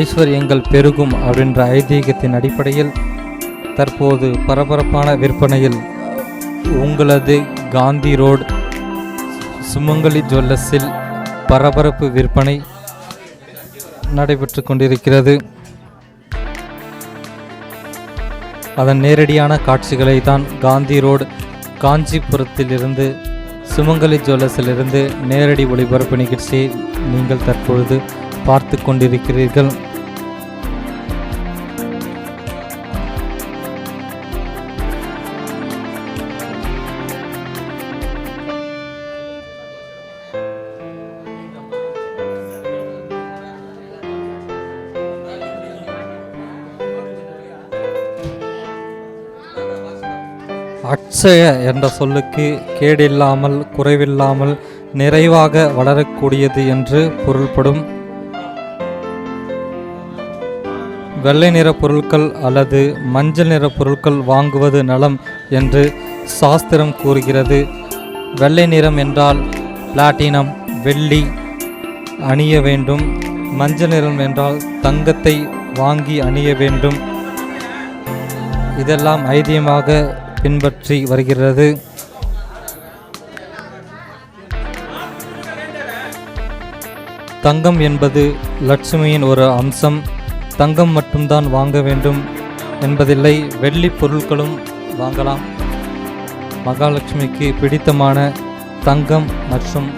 Speaker 1: ஐஸ்வர்யங்கள் பெருகும் அப்படின்ற ஐதீகத்தின் அடிப்படையில் தற்போது பரபரப்பான விற்பனையில் உங்களது காந்தி ரோடு சுமங்கலி ஜுவல்லர்ஸில் பரபரப்பு விற்பனை நடைபெற்று கொண்டிருக்கிறது. அதன் நேரடியான காட்சிகளை தான் காந்தி ரோடு காஞ்சிபுரத்திலிருந்து சுமங்கலி ஜுவல்லர்ஸிலிருந்து நேரடி ஒளிபரப்பு நிகழ்ச்சியை நீங்கள் தற்பொழுது பார்த்து கொண்டிருக்கிறீர்கள். அக்ஷய என்ற சொல்லுக்கு கேடில்லாமல் குறைவில்லாமல் நிறைவாக வளரக்கூடியது என்று பொருள்படும். வெள்ளை நிற பொருட்கள் அல்லது மஞ்சள் நிற பொருட்கள் வாங்குவது நலம் என்று சாஸ்திரம் கூறுகிறது. வெள்ளை நிறம் என்றால் பிளாட்டினம் வெள்ளி அணிய வேண்டும். மஞ்சள் நிறம் என்றால் தங்கத்தை வாங்கி அணிய வேண்டும். இதெல்லாம் ஐதீகமாக பின்பற்றி வருகிறது. தங்கம் என்பது லட்சுமியின் ஒரு அம்சம். தங்கம் மட்டும்தான் வாங்க வேண்டும் என்பதில்லை, வெள்ளி பொருட்களும் வாங்கலாம். மகாலட்சுமிக்கு பிடித்தமான தங்கம் மற்றும்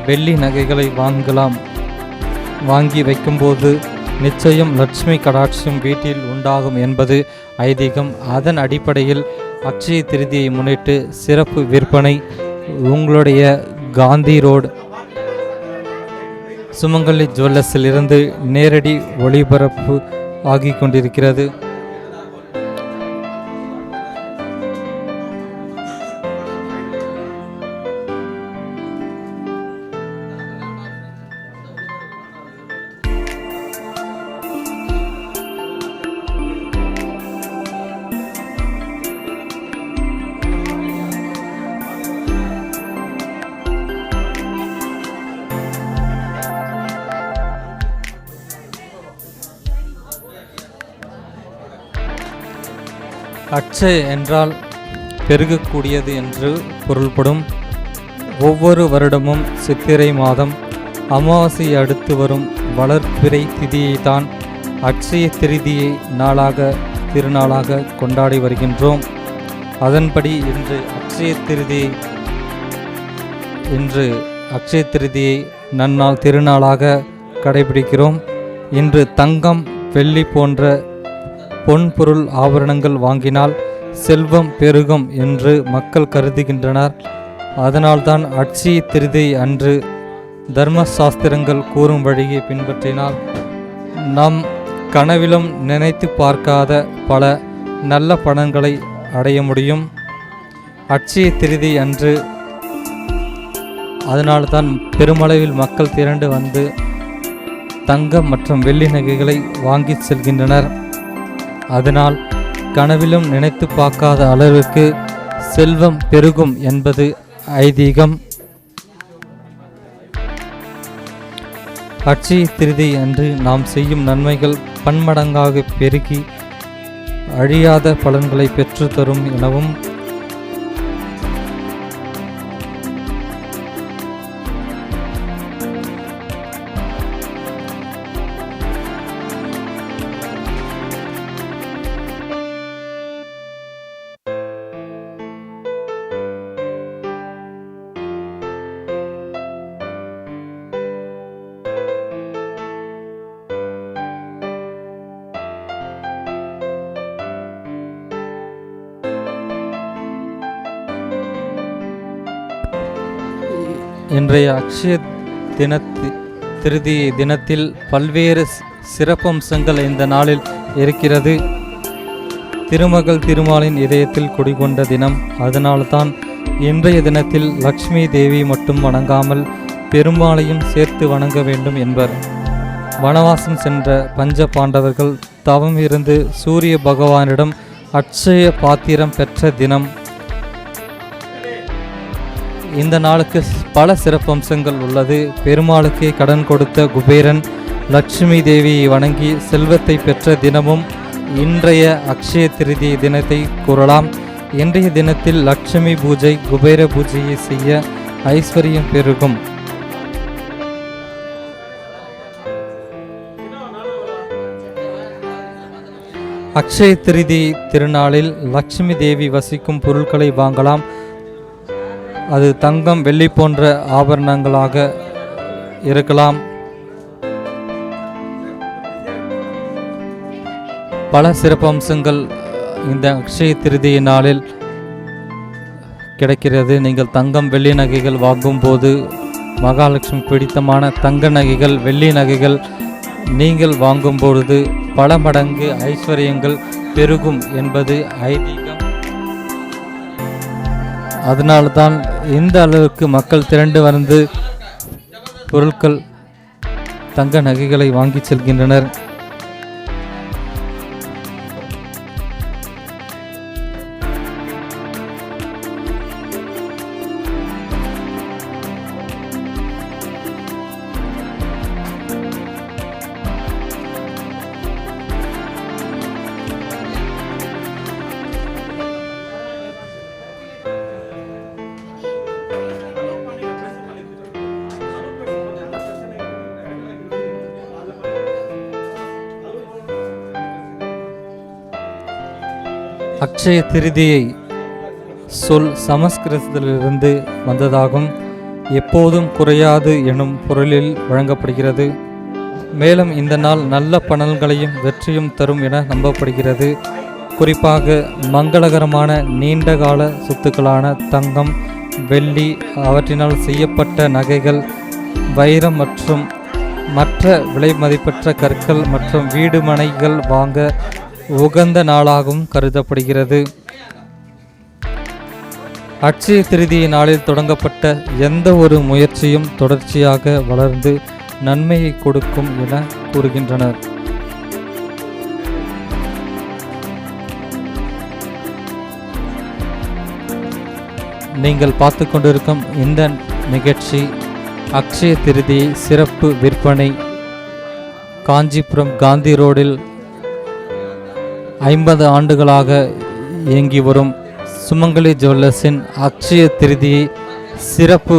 Speaker 1: வெள்ளி நகைகளை வாங்கி வைக்கும்போது நிச்சயம் லட்சுமி கடாட்சியம் வீட்டில் உண்டாகும் என்பது ஐதீகம். அதன் அடிப்படையில் அக்ஷய திருதியை முன்னிட்டு சிறப்பு விற்பனை உங்களுடைய காந்தி ரோடு சுமங்கலி ஜுவல்லர்ஸிலிருந்து நேரடி ஒளிபரப்பு ஆகிக் கொண்டிருக்கிறது. அக்ஷய் என்றால் பெருகக்கூடியது என்று பொருள்படும். ஒவ்வொரு வருடமும் சித்திரை மாதம் அமாவாசை அடுத்து வரும் வளர்பிறை திதியை தான் அக்ஷய திருதியை திருநாளாக கொண்டாடி வருகின்றோம். அதன்படி இன்று அக்ஷய திருதியை நன்னாள் திருநாளாக கடைபிடிக்கிறோம். இன்று தங்கம் வெள்ளி போன்ற பொன்பொருள் ஆபரணங்கள் வாங்கினால் செல்வம் பெருகும் என்று மக்கள் கருதுகின்றனர். அதனால்தான் அட்சய திருதியை அன்று தர்ம சாஸ்திரங்கள் கூறும் வழியை பின்பற்றினால் நம் கனவிலும் நினைத்து பார்க்காத பல நல்ல பலன்களை அடைய முடியும். அட்சய திருதி அன்று அதனால்தான் பெருமளவில் மக்கள் திரண்டு வந்து தங்கம் மற்றும் வெள்ளி நகைகளை வாங்கி செல்கின்றனர். அதனால் கனவிலும் நினைத்து பார்க்காத அளவிற்கு செல்வம் பெருகும் என்பது ஐதீகம். அட்சய திருதி அன்று நாம் செய்யும் நன்மைகள் பன்மடங்காக பெருகி அழியாத பலன்களை பெற்று தரும் எனவும் இன்றைய அக்ஷய திருதி தினத்தில் பல்வேறு சிறப்பம்சங்கள் இந்த நாளில் இருக்கிறது. திருமகள் திருமாலின் இதயத்தில் குடிகொண்ட தினம். அதனால்தான் இன்றைய தினத்தில் லக்ஷ்மி தேவி மட்டும் வணங்காமல் பெருமாளையும் சேர்த்து வணங்க வேண்டும் என்பர். வனவாசம் சென்ற பஞ்ச பாண்டவர்கள் தவம் இருந்து சூரிய பகவானிடம் அட்சய பாத்திரம் பெற்ற தினம். இந்த நாளுக்கு பல சிறப்பம்சங்கள் உள்ளது. பெருமாளுக்கே கடன் கொடுத்த குபேரன் லட்சுமி தேவியை வணங்கி செல்வத்தை பெற்ற தினமும் இன்றைய அக்ஷய திருதி தினத்தை கூறலாம். இன்றைய தினத்தில் லட்சுமி பூஜை, குபேர பூஜையை செய்ய ஐஸ்வர்யம் பெருகும். அக்ஷய திருதி திருநாளில் லட்சுமி தேவி வசிக்கும் பொருட்களை வாங்கலாம். அது தங்கம், வெள்ளி போன்ற ஆபரணங்களாக இருக்கலாம். பல சிறப்பம்சங்கள் இந்த அக்ஷய திருதி நாளில் கிடைக்கிறது. நீங்கள் தங்கம், வெள்ளி நகைகள் வாங்கும் போது மகாலட்சுமி பிடித்தமான தங்க நகைகள், வெள்ளி நகைகள் நீங்கள் வாங்கும் பொழுது பல மடங்கு ஐஸ்வர்யங்கள் பெருகும் என்பது ஐதீகம். அதனால்தான் இந்த அளவுக்கு மக்கள் திரண்டு வந்து பொருட்கள், தங்க நகைகளை வாங்கி செல்கின்றனர். அக்ஷய திருதியை சொல் சமஸ்கிருதத்திலிருந்து வந்ததாகும். எப்போதும் குறையாது எனும் பொருளில் வழங்கப்படுகிறது. மேலும் இந்த நாள் நல்ல பலன்களையும் வெற்றியும் தரும் என நம்பப்படுகிறது. குறிப்பாக மங்களகரமான நீண்டகால சொத்துக்களான தங்கம், வெள்ளி, அவற்றினால் செய்யப்பட்ட நகைகள், வைரம் மற்றும் மற்ற விலை மதிப்பற்ற கற்கள் மற்றும் வீடு மனைகள் வாங்க உகந்த நாளாகவும் கருதப்படுகிறது. அட்சய திருதி நாளில் தொடங்கப்பட்ட எந்த ஒரு முயற்சியும் தொடர்ச்சியாக வளர்ந்து நன்மையை கொடுக்கும் என கூறுகின்றனர். நீங்கள் பார்த்து கொண்டிருக்கும் இந்த நிகழ்ச்சி அக்ஷய திருதி சிறப்பு விற்பனை காஞ்சிபுரம் காந்தி ரோடில் 50 ஆண்டுகளாக இயங்கி வரும் சுமங்கலி ஜுவல்லர்ஸின் அக்ஷய திருதியை சிறப்பு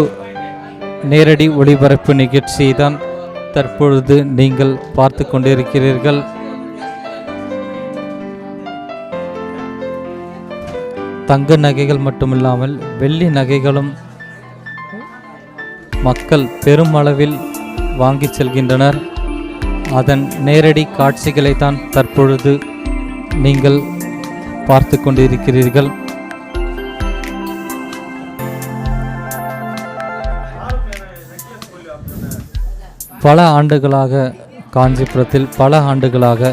Speaker 1: நேரடி ஒளிபரப்பு நிகழ்ச்சியை தான் தற்பொழுது நீங்கள் பார்த்து கொண்டிருக்கிறீர்கள். தங்க நகைகள் மட்டுமில்லாமல் வெள்ளி நகைகளும் மக்கள் பெருமளவில் வாங்கி செல்கின்றனர். அதன் நேரடி காட்சிகளை தான் தற்பொழுது நீங்கள் பார்த்து கொண்டிருக்கிறீர்கள். பல ஆண்டுகளாக காஞ்சிபுரத்தில் பல ஆண்டுகளாக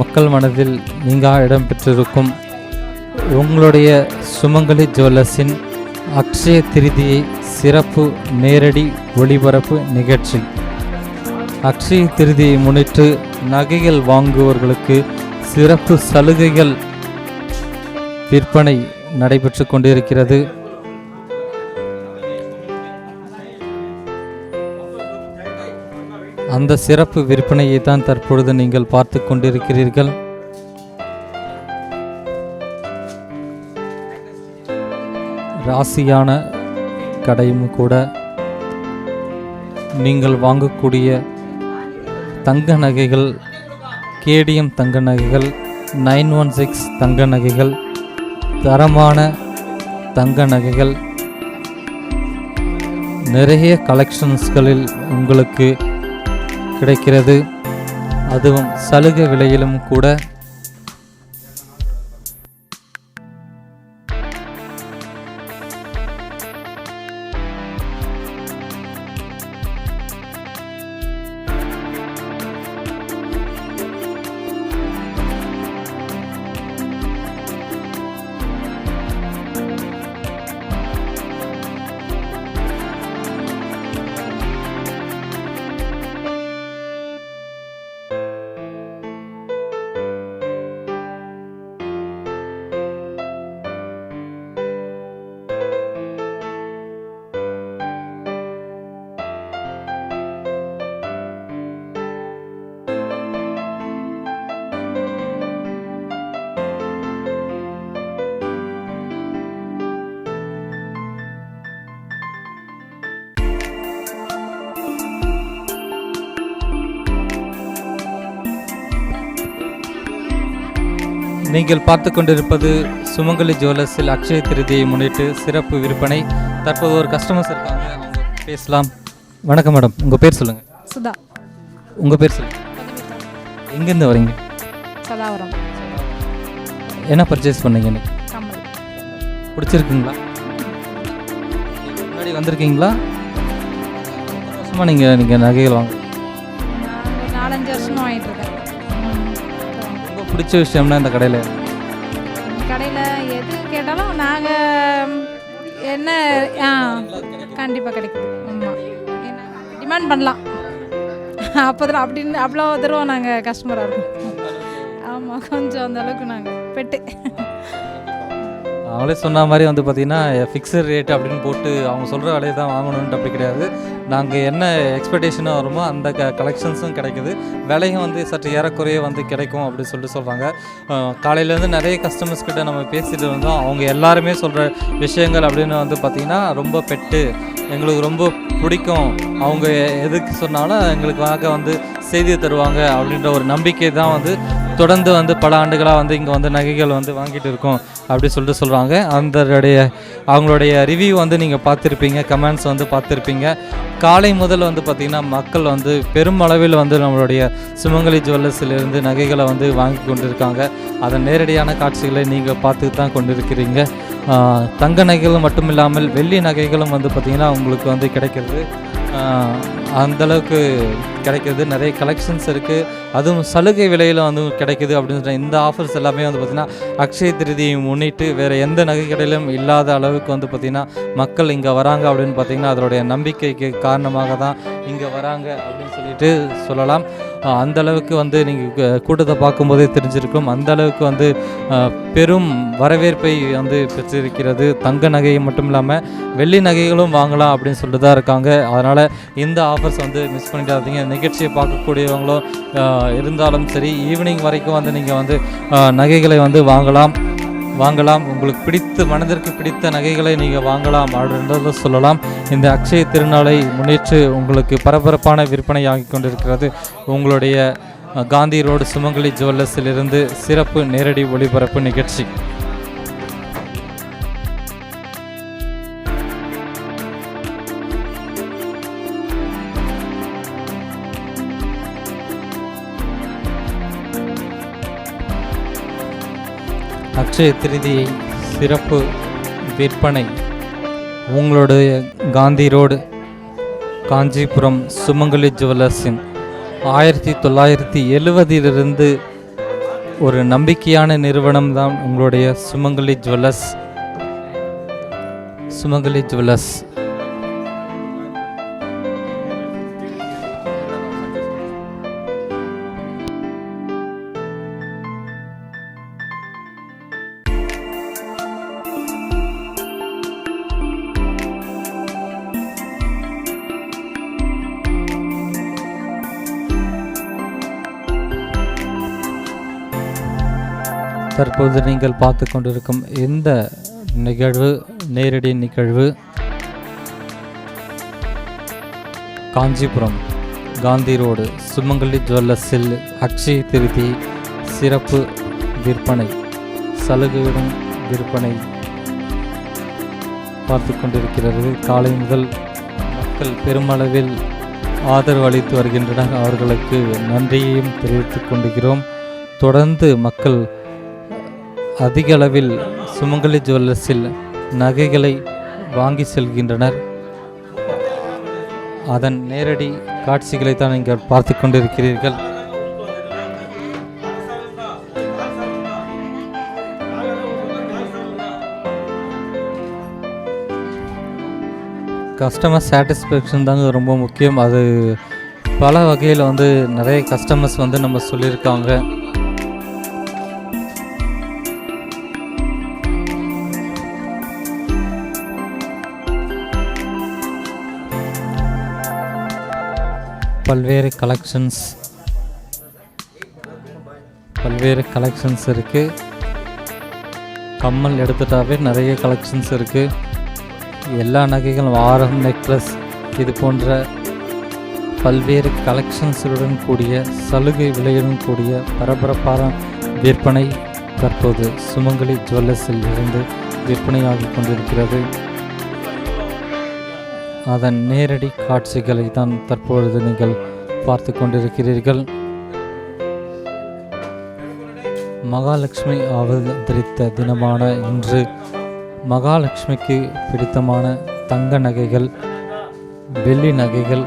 Speaker 1: மக்கள் மனதில் நீங்கா இடம் பெற்றிருக்கும் உங்களுடைய சுமங்கலி ஜுவல்லர்ஸின் அக்ஷய திருதியை சிறப்பு நேரடி ஒளிபரப்பு நிகழ்ச்சி. அக்ஷய திருதியை முன்னிட்டு நகைகள் வாங்குவவர்களுக்கு சிறப்பு சலுகைகள் விற்பனை நடைபெற்று கொண்டிருக்கிறது. அந்த சிறப்பு விற்பனையை தான் தற்பொழுது நீங்கள் பார்த்து கொண்டிருக்கிறீர்கள். ராசியான கடையும் கூட நீங்கள் வாங்கக்கூடிய தங்க நகைகள், கேடிஎம் தங்க நகைகள், 916 தங்க நகைகள், தரமான தங்க நகைகள், நிறைய கலெக்ஷன்ஸ்களில் உங்களுக்கு கிடைக்கிறது. அதுவும் சலுகை விலையிலும் கூட. நீங்கள் பார்த்து கொண்டிருப்பது சுமங்கலி ஜுவல்லர்ஸில் அக்ஷய திருதியை முன்னிட்டு சிறப்பு விற்பனை. தற்போது ஒரு கஸ்டமர்ஸ் இருக்காங்க, அவங்க பேசலாம். வணக்கம் மேடம், உங்கள் பேர் சொல்லுங்கள்.
Speaker 3: சுதா.
Speaker 1: உங்கள் பேர் சொல்லுங்கள். எங்கேருந்து வரீங்க?
Speaker 3: சதாவரம்.
Speaker 1: என்ன பர்ச்சேஸ் பண்ணீங்க இன்னைக்கு?
Speaker 3: கமல்.
Speaker 1: பிடிச்சிருக்குங்களா? முன்னாடி வந்திருக்கீங்களா? வருஷமாக நீங்கள் நகைகள் வாங்க?
Speaker 3: நான் 4-5 வருஷமாக வாங்கிட்டு இருக்கேன்.
Speaker 1: ரொம்ப பிடிச்ச விஷயம்னா இந்த கடையில்
Speaker 3: எது கேட்டாலும் நாங்கள் என்ன கண்டிப்பாக கிடைக்குது. ஆமாம், டிமாண்ட் பண்ணலாம். அப்போ தான் அப்படின்னு அவ்வளோ தூரம் நாங்கள் கஸ்டமராக இருக்கோம். ஆமாம், கொஞ்சம் அந்த அளவுக்கு நாங்கள் பெட்டு.
Speaker 1: அவங்களே சொன்ன மாதிரி வந்து பார்த்திங்கன்னா ஃபிக்ஸட் ரேட் அப்படின்னு போட்டு அவங்க சொல்கிற விலையை தான் வாங்கணுன்ட்டு அப்படி கிடையாது. நாங்கள் என்ன எக்ஸ்பெக்டேஷனாக வருமோ அந்த கலெக்ஷன்ஸும் கிடைக்குது. விலையும் வந்து சற்று ஏறக்குறைய வந்து கிடைக்கும் அப்படின்னு சொல்லிட்டு சொல்கிறாங்க. காலையிலேருந்து நிறைய கஸ்டமர்ஸ் கிட்ட நம்ம பேசிகிட்டு இருந்தோம். அவங்க எல்லாருமே சொல்கிற விஷயங்கள் அப்படின்னு வந்து பார்த்திங்கன்னா ரொம்ப பெட்டு, எங்களுக்கு ரொம்ப பிடிக்கும், அவங்க எதுக்கு சொன்னாலும் எங்களுக்காக வந்து செய்தி தருவாங்க அப்படின்ற ஒரு நம்பிக்கை தான் வந்து தொடர்ந்து வந்து பல ஆண்டுகளாக வந்து இங்கே வந்து நகைகள் வந்து வாங்கிட்டு இருக்கோம் அப்படி சொல்லிட்டு சொல்கிறாங்க. அவங்களுடைய ரிவ்யூ வந்து நீங்கள் பார்த்துருப்பீங்க, கமெண்ட்ஸ் வந்து பார்த்துருப்பீங்க. காலை முதல் வந்து பார்த்திங்கன்னா மக்கள் வந்து பெருமளவில் வந்து நம்மளுடைய சுமங்கலி ஜுவல்லர்ஸிலிருந்து நகைகளை வந்து வாங்கி கொண்டிருக்காங்க. அதன் நேரடியான காட்சிகளை நீங்கள் பார்த்து தான் கொண்டிருக்கிறீங்க. தங்க நகைகளும் மட்டும் இல்லாமல் வெள்ளி நகைகளும் வந்து பார்த்திங்கன்னா உங்களுக்கு வந்து கிடைக்கிறது. அந்தளவுக்கு கிடைக்கிறது. நிறைய கலெக்ஷன்ஸ் இருக்குது, அதுவும் சலுகை விலையில் வந்து கிடைக்குது அப்படின்னு சொல்லிட்டு இந்த ஆஃபர்ஸ் எல்லாமே வந்து பார்த்திங்கன்னா அக்ஷய திருதியை முன்னிட்டு வேறு எந்த நகை கடையிலும் இல்லாத அளவுக்கு வந்து பார்த்திங்கன்னா மக்கள் இங்கே வராங்க அப்படின்னு பார்த்திங்கன்னா அதனுடைய நம்பிக்கைக்கு காரணமாக தான் இங்கே வராங்க அப்படின்னு சொல்லிட்டு சொல்லலாம். அந்தளவுக்கு வந்து நீங்கள் கூட்டத்தை பார்க்கும்போதே தெரிஞ்சிருக்கும், அந்தளவுக்கு வந்து பெரும் வரவேற்பை வந்து பெற்றிருக்கிறது. தங்க நகை மட்டும் இல்லாமல் வெள்ளி நகைகளும் வாங்கலாம் அப்படின்னு சொல்லிட்டு தான் இருக்காங்க. அதனால் இந்த ஆஃபர்ஸ் வந்து மிஸ் பண்ணிடாதீங்க. நிகழ்ச்சியை பார்க்கக்கூடியவங்களும் இருந்தாலும் சரி, ஈவினிங் வரைக்கும் வந்து நீங்கள் வந்து நகைகளை வந்து வாங்கலாம். உங்களுக்கு பிடித்த மனதிற்கு பிடித்த நகைகளை நீங்கள் வாங்கலாம் அப்படின்றத சொல்லலாம். இந்த அக்ஷய திருநாளை முன்னிட்டு உங்களுக்கு பரபரப்பான விற்பனை ஆகி கொண்டிருக்கிறது உங்களுடைய காந்தி ரோடு சுமங்கலி ஜுவல்லர்ஸிலிருந்து சிறப்பு நேரடி ஒளிபரப்பு நிகழ்ச்சி. அக்ஷய திருதியை சிறப்பு விற்பனை உங்களுடைய காந்தி ரோடு காஞ்சிபுரம் சுமங்கலி ஜுவல்லர்ஸின் 1970 ஒரு நம்பிக்கையான நிறுவனம் தான் உங்களுடைய சுமங்கலி ஜுவல்லர்ஸ். தற்போது நீங்கள் பார்த்து கொண்டிருக்கும் இந்த நிகழ்வு நேரடி நிகழ்வு காஞ்சிபுரம் காந்தி ரோடு சுமங்கலி ஜுவல்லர்ஸில் அக்ஷய திருதி சிறப்பு விற்பனை சலுகையுடன் விற்பனை பார்த்து கொண்டிருக்கிறது. காலை முதல் மக்கள் பெருமளவில் ஆதரவு அளித்து வருகின்றனர். அவர்களுக்கு நன்றியையும் தெரிவித்துக் கொண்டிருக்கிறோம். தொடர்ந்து மக்கள் அதிக அளவில் சுமங்கலி ஜுவல்லர்ஸில் நகைகளை வாங்கி செல்கின்றனர். அதன் நேரடி காட்சிகளை தான் நீங்கள் பார்த்து கொண்டிருக்கிறீர்கள். கஸ்டமர் சாட்டிஸ்ஃபேக்ஷன் தாங்க ரொம்ப முக்கியம். அது பல வகையில் நிறைய கஸ்டமர்ஸ் நம்ம சொல்லியிருக்காங்க. பல்வேறு கலெக்ஷன்ஸ் இருக்குது. கம்மல் எடுத்துட்டாவே நிறைய கலெக்ஷன்ஸ் இருக்குது. எல்லா நகைகளும் ஆரம், நெக்லஸ், இது போன்ற பல்வேறு கலெக்ஷன்ஸுடன் கூடிய சலுகை விலையுடன் கூடிய பரபரப்பான விற்பனை தற்போது சுமங்கலி ஜுவல்லர்ஸில் இருந்து விற்பனையாகி கொண்டிருக்கிறது. அதன் நேரடி காட்சிகளை தான் தற்பொழுது நீங்கள் பார்த்து கொண்டிருக்கிறீர்கள். மகாலட்சுமி அவதரித்த தினமான இன்று மகாலட்சுமிக்கு பிடித்தமான தங்க நகைகள், வெள்ளி நகைகள்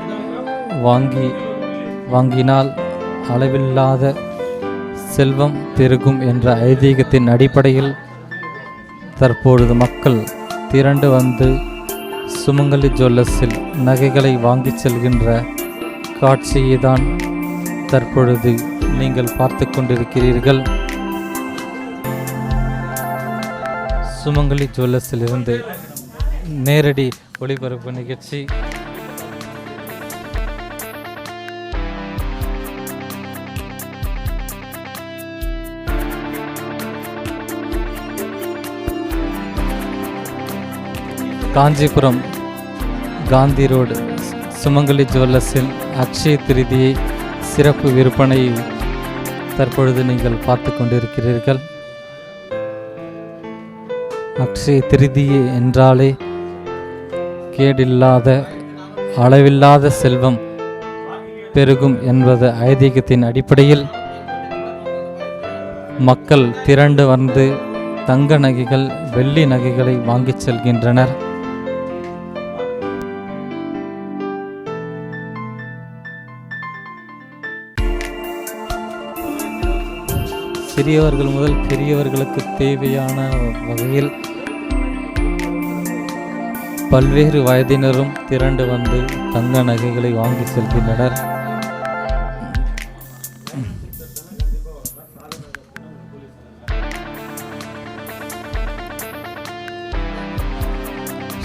Speaker 1: வாங்கினால் அளவில்லாத செல்வம் பெருகும் என்ற ஐதீகத்தின் அடிப்படையில் தற்பொழுது மக்கள் திரண்டு வந்து சுமங்கலி ஜுவல்லர்ஸில் நகைகளை வாங்கி செல்கின்ற காட்சியை தான் தற்பொழுது நீங்கள் பார்த்து கொண்டிருக்கிறீர்கள். சுமங்கலி ஜுவல்லர்ஸில் இருந்து நேரடி ஒளிபரப்பு நிகழ்ச்சி. காஞ்சிபுரம் காந்தி ரோடு சுமங்கலி ஜுவல்லர்ஸில் அக்ஷய திருதியை சிறப்பு விற்பனை தற்பொழுது நீங்கள் பார்த்து கொண்டிருக்கிறீர்கள். அக்ஷய திருதியை என்றாலே கேடில்லாத அளவில்லாத செல்வம் பெருகும் என்பது ஐதீகத்தின் அடிப்படையில் மக்கள் திரண்டு வந்து தங்க நகைகள், வெள்ளி நகைகளை வாங்கிச் செல்கின்றனர். சிறியவர்கள் முதல் பெரியவர்களுக்கு தேவையான வகையில் பல்வேறு வயதினரும் திரண்டு வந்து தங்க நகைகளை வாங்கி செல்கின்றனர்.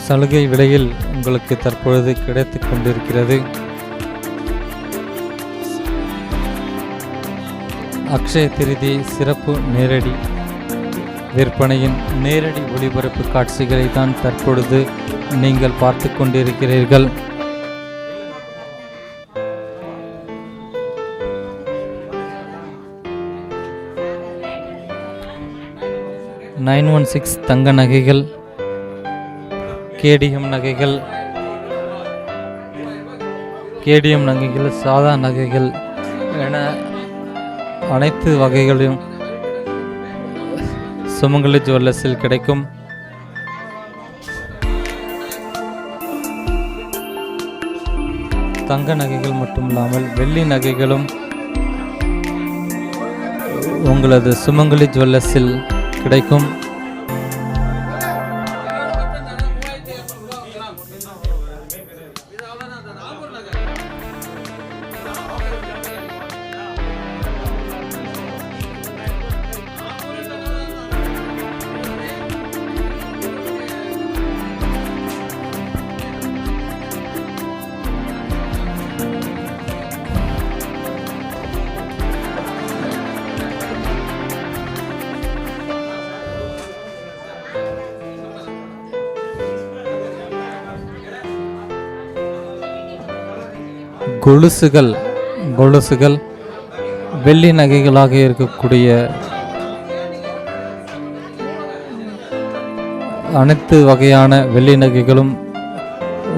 Speaker 1: சலுகை விலையில் உங்களுக்கு தற்பொழுது கிடைத்துக் கொண்டிருக்கிறது. அக்ஷய திருதி சிறப்பு நேரடி விற்பனையின் நேரடி ஒளிபரப்பு காட்சிகளை தான் தற்பொழுது நீங்கள் பார்த்து கொண்டிருக்கிறீர்கள். $916 தங்க நகைகள், கேடிஎம் நகைகள், சாதா நகைகள் என அனைத்து வகைகளையும் சுமங்கலி ஜுவல்லர்ஸில் கிடைக்கும். தங்க நகைகள் மட்டுமில்லாமல் வெள்ளி நகைகளும் உங்களது சுமங்கலி ஜுவல்லர்ஸில் கிடைக்கும். கொலுசுகள் வெள்ளி நகைகளாக இருக்கக்கூடிய அனைத்து வகையான வெள்ளி நகைகளும்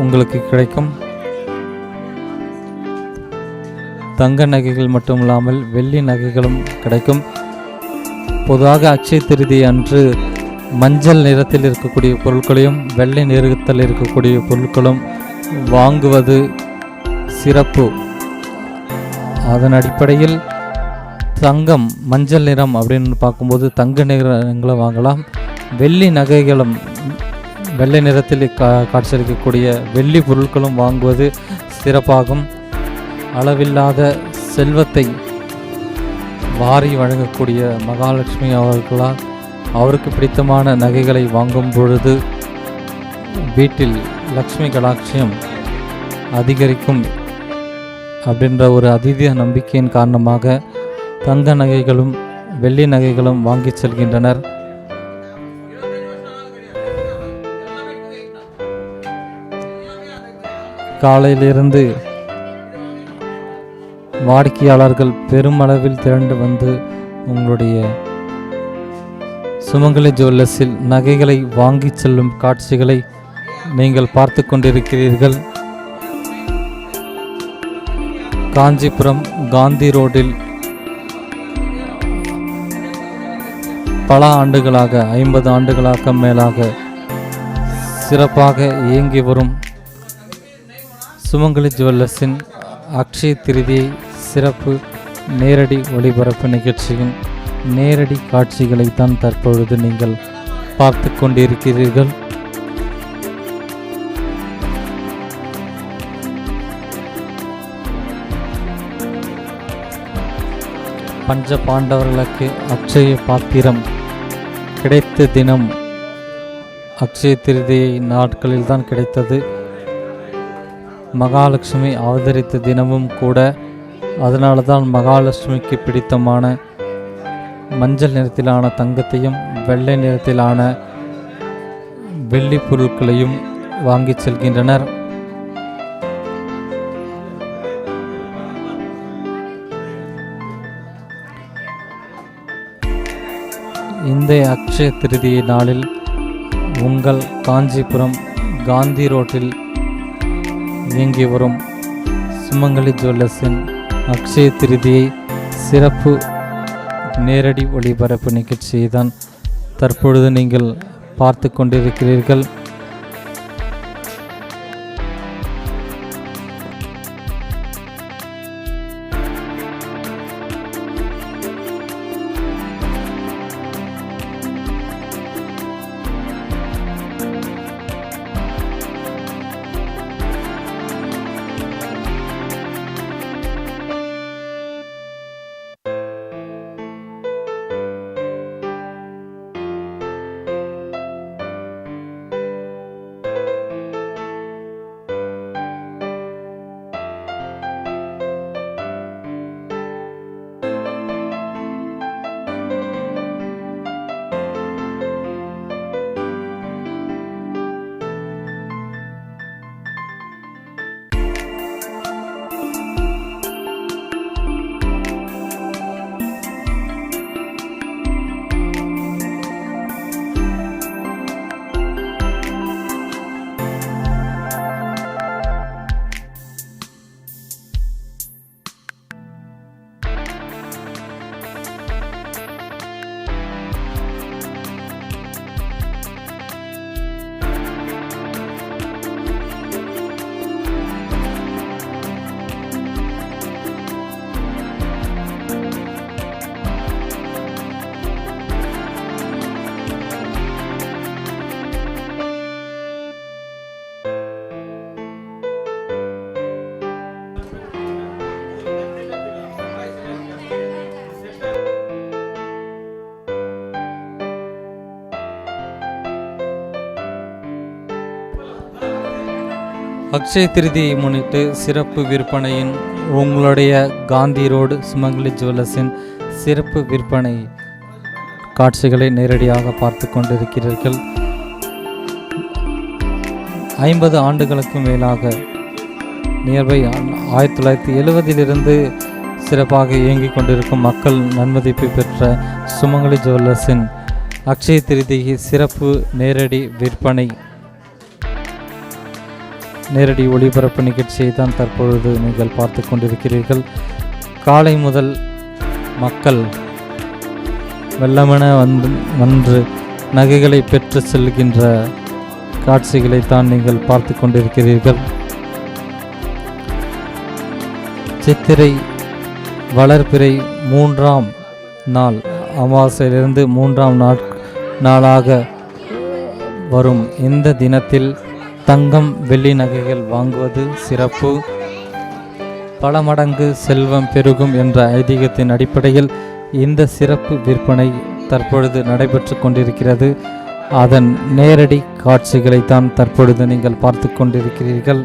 Speaker 1: உங்களுக்கு கிடைக்கும். தங்க நகைகள் மட்டுமில்லாமல் வெள்ளி நகைகளும் கிடைக்கும். பொதுவாக அட்சய திருதி அன்று மஞ்சள் நிறத்தில் இருக்கக்கூடிய பொருட்களையும் வெள்ளை நிறத்தில் இருக்கக்கூடிய பொருட்களும் வாங்குவது சிறப்பு. அதன் அடிப்படையில் தங்கம் மஞ்சள் நிறம் அப்படின்னு பார்க்கும்போது தங்க நிறங்களை வாங்கலாம். வெள்ளி நகைகளும் வெள்ளை நிறத்தில் காட்சியளிக்கக்கூடிய வெள்ளி பொருட்களும் வாங்குவது சிறப்பாகும். அளவில்லாத செல்வத்தை வாரி வழங்கக்கூடிய மகாலட்சுமி அவர்களால் அவருக்கு பிடித்தமான நகைகளை வாங்கும் பொழுது வீட்டில் லக்ஷ்மி கடாட்சியம் அதிகரிக்கும் அப்படின்ற ஒரு அதீத நம்பிக்கையின் காரணமாக தங்க நகைகளும் வெள்ளி நகைகளும் வாங்கி செல்கின்றனர். காலையிலிருந்து வாடிக்கையாளர்கள் பெருமளவில் திரண்டு வந்து உங்களுடைய சுமங்கலி ஜுவல்லர்ஸில் நகைகளை வாங்கி செல்லும் காட்சிகளை நீங்கள் பார்த்து கொண்டிருக்கிறீர்கள். காஞ்சிபுரம் காந்தி ரோடில் பல ஆண்டுகளாக 50 ஆண்டுகளாக மேலாக சிறப்பாக இயங்கி வரும் சுமங்கலி ஜுவல்லர்ஸின் அக்ஷய திருதியை சிறப்பு நேரடி ஒளிபரப்பு நிகழ்ச்சியின் நேரடி காட்சிகளை தான் தற்பொழுது நீங்கள் பார்த்து கொண்டிருக்கிறீர்கள். பஞ்ச பாண்டவர்களுக்கு அக்ஷய பாத்திரம் கிடைத்த தினம் அக்ஷய திருதியை நாட்களில் தான் கிடைத்தது. மகாலட்சுமி அவதரித்த தினமும் கூட. அதனால தான் மகாலட்சுமிக்கு பிடித்தமான மஞ்சள் நிறத்திலான தங்கத்தையும் வெள்ளை நிறத்திலான வெள்ளி பொருட்களையும் வாங்கி செல்கின்றனர். இந்த அக்ஷய திருதியை நாளில் உங்கள் காஞ்சிபுரம் காந்தி ரோட்டில் இயங்கி வரும் சுமங்கலி ஜுவல்லர்ஸின் அக்ஷய திருதியை சிறப்பு நேரடி ஒளிபரப்பு நிகழ்ச்சியை தான் தற்பொழுது நீங்கள் பார்த்து கொண்டிருக்கிறீர்கள். அக்ஷய திருதியை முன்னிட்டு சிறப்பு விற்பனையின் உங்களுடைய காந்தி ரோடு சுமங்கலி ஜுவல்லர்ஸின் சிறப்பு விற்பனை காட்சிகளை நேரடியாக பார்த்து கொண்டிருக்கிறீர்கள். 50 ஆண்டுகளுக்கு மேலாக நியர்பை 1970 சிறப்பாக இயங்கிக் கொண்டிருக்கும் மக்கள் நன்மதிப்பு பெற்ற சுமங்கலி ஜுவல்லர்ஸின் அக்ஷய திருதியை சிறப்பு நேரடி ஒளிபரப்பு நிகழ்ச்சியை தான் தற்பொழுது நீங்கள் பார்த்து கொண்டிருக்கிறீர்கள். காலை முதல் மக்கள் வெள்ளமென வந்து நகைகளை பெற்று செல்கின்ற காட்சிகளை தான் நீங்கள் பார்த்து கொண்டிருக்கிறீர்கள். சித்திரை வளர்பிறை 3ஆம் நாள் அமாவாசையிலிருந்து 3ஆம் நாளாக வரும் இந்த தினத்தில் தங்கம் வெள்ளி நகைகள் வாங்குவது சிறப்பு. பல மடங்கு செல்வம் பெருகும் என்ற ஐதீகத்தின் அடிப்படையில் இந்த சிறப்பு விற்பனை தற்பொழுது நடைபெற்று கொண்டிருக்கிறது. அதன் நேரடி காட்சிகளைத்தான் தற்பொழுது நீங்கள் பார்த்து கொண்டிருக்கிறீர்கள்.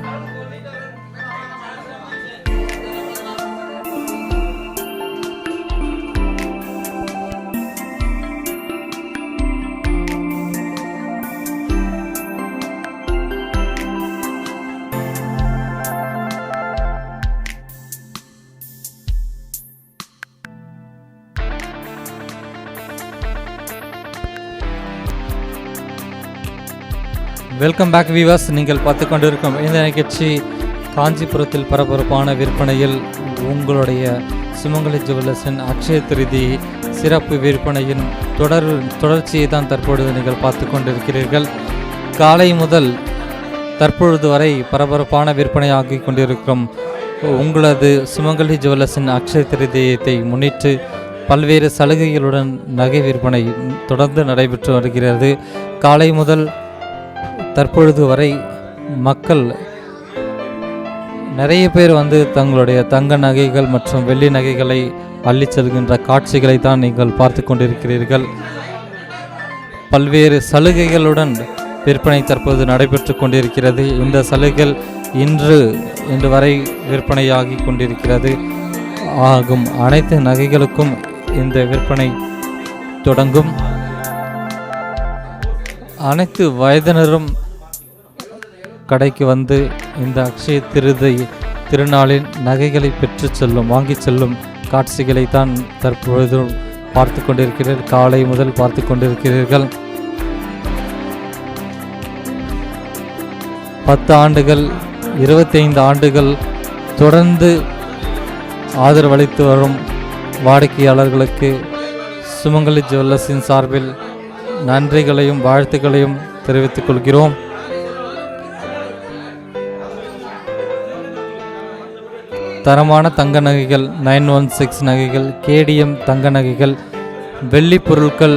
Speaker 1: Welcome back viewers. நீங்கள் பார்த்து கொண்டிருக்கும் இந்த நிகழ்ச்சி காஞ்சிபுரத்தில் பரபரப்பான விற்பனையில் உங்களுடைய சுமங்கலி ஜுவல்லர்ஸின் அக்ஷய திருதி சிறப்பு விற்பனையின் தொடர்ச்சியை தான் தற்பொழுது நீங்கள் பார்த்து கொண்டிருக்கிறீர்கள். காலை முதல் தற்பொழுது வரை பரபரப்பான விற்பனையாகி கொண்டிருக்கும் உங்களது சுமங்கலி ஜுவல்லர்ஸின் அக்ஷய திருதியத்தை முன்னிட்டு பல்வேறு சலுகைகளுடன் நகை விற்பனை தொடர்ந்து நடைபெற்று வருகிறது. காலை முதல் தற்பொழுது வரை மக்கள் நிறைய பேர் வந்து தங்களுடைய தங்க நகைகள் மற்றும் வெள்ளி நகைகளை அள்ளிச் செல்கின்ற காட்சிகளை தான் நீங்கள் பார்த்து கொண்டிருக்கிறீர்கள். பல்வேறு சலுகைகளுடன் விற்பனை தற்போது நடைபெற்று கொண்டிருக்கிறது. இந்த சலுகைகள் இன்று வரை விற்பனையாகி கொண்டிருக்கிறது. ஆகும் அனைத்து நகைகளுக்கும் இந்த விற்பனை தொடங்கும். அனைத்து வயதினரும் கடைக்கு வந்து இந்த அக்ஷய திருநாளின் நகைகளை பெற்று வாங்கி செல்லும் காட்சிகளை தான் தற்பொழுது பார்த்து கொண்டிருக்கிறீர்கள். காலை முதல் பார்த்து கொண்டிருக்கிறீர்கள். 10 ஆண்டுகள் 25 ஆண்டுகள் தொடர்ந்து ஆதரவளித்து வரும் வாடிக்கையாளர்களுக்கு சுமங்கலி ஜுவல்லர்ஸின் சார்பில் நன்றிகளையும் வாழ்த்துக்களையும் தெரிவித்துக் கொள்கிறோம். தரமான தங்க நகைகள், 916 நகைகள், கேடிஎம் தங்க நகைகள், வெள்ளி பொருட்கள்,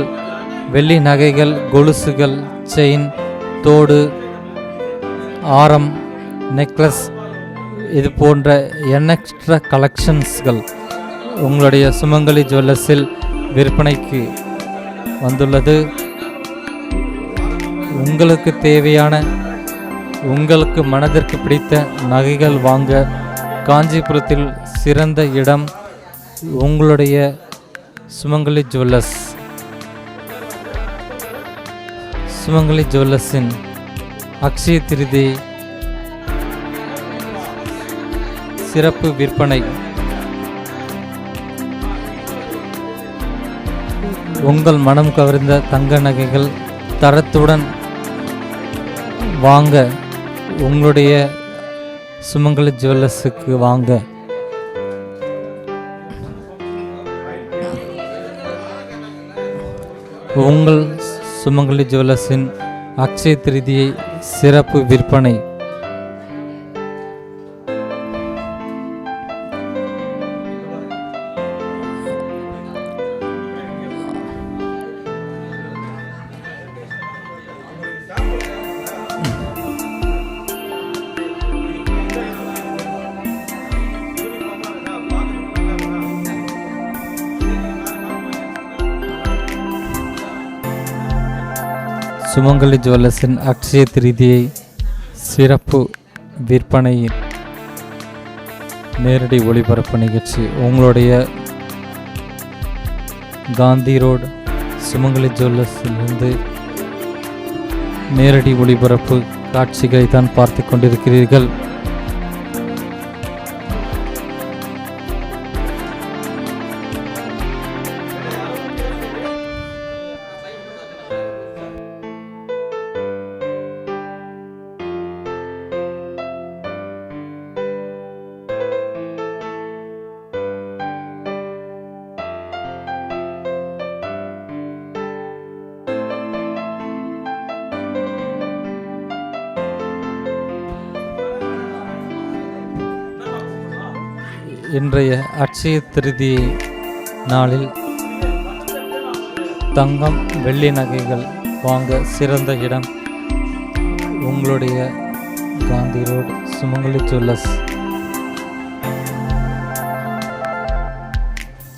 Speaker 1: வெள்ளி நகைகள், கொலுசுகள், செயின், தோடு, ஆரம், நெக்லஸ், இது போன்ற எண்ணற்ற கலெக்ஷன்ஸ்கள் உங்களுடைய சுமங்கலி ஜுவல்லர்ஸில் விற்பனைக்கு வந்துள்ளது. உங்களுக்கு தேவையான, உங்களுக்கு மனதிற்கு பிடித்த நகைகள் வாங்க காஞ்சிபுரத்தில் சிறந்த இடம் உங்களுடைய சுமங்கலி ஜுவல்லர்ஸ். சுமங்கலி ஜுவல்லர்ஸின் அக்ஷய திருதி சிறப்பு விற்பனை உங்கள் மனம் கவர்ந்த தங்க நகைகள் தரத்துடன் வாங்க உங்களுடைய சுமங்கலி ஜுவல்லர்ஸுக்கு வாங்க. உங்கள் சுமங்கலி ஜுவல்லர்ஸின் அக்ஷய திருதியை சிறப்பு விற்பனை சுமங்கலி ஜுவல்லர்ஸின் அக்ஷய திருதியை சிறப்பு விற்பனை நேரடி ஒளிபரப்பு நிகழ்ச்சி உங்களுடைய காந்தி ரோடு சுமங்கலி ஜுவல்லர்ஸிலிருந்து நேரடி ஒளிபரப்பு காட்சிகளை தான் பார்த்து கொண்டிருக்கிறீர்கள். இன்றைய அட்சய திருதி நாளில் தங்கம் வெள்ளி நகைகள் வாங்க சிறந்த இடம் உங்களுடைய காந்தி ரோடு சுமங்கலி ஜுவல்லர்ஸ்.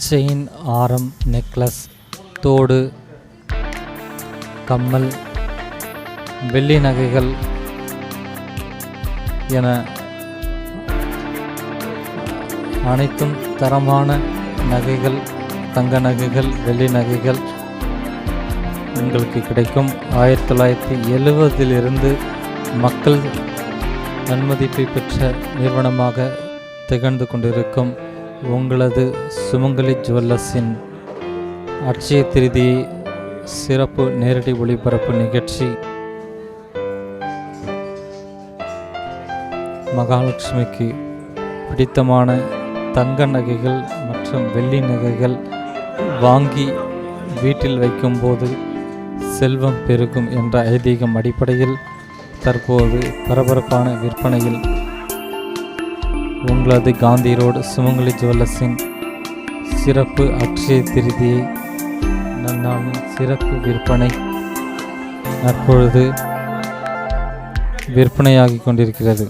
Speaker 1: செயின், ஆரம், நெக்லஸ், தோடு, கம்மல், வெள்ளி நகைகள் என அனைத்தும் தரமான நகைகள், தங்க நகைகள், வெள்ளி நகைகள் உங்களுக்கு கிடைக்கும். 1970 மக்கள் நன்மதிப்பை பெற்ற நிறுவனமாக திகழ்ந்து கொண்டிருக்கும் உங்களது சுமங்கலி ஜுவல்லர்ஸின் அட்சய திருதி சிறப்பு நேரடி ஒளிபரப்பு நிகழ்ச்சி மகாலட்சுமிக்கு பிடித்தமான தங்க நகைகள் மற்றும் வெள்ளி நகைகள் வாங்கி வீட்டில் வைக்கும்போது செல்வம் பெருகும் என்ற ஐதீகம் அடிப்படையில் தற்போது பரபரப்பான விற்பனையில் உங்களது காந்தி ரோடு சுமங்கலி ஜுவல்லர்ஸின் சிறப்பு அட்சய திருதியை நன்னாளின் சிறப்பு விற்பனை தற்பொழுது விற்பனையாகி கொண்டிருக்கிறது.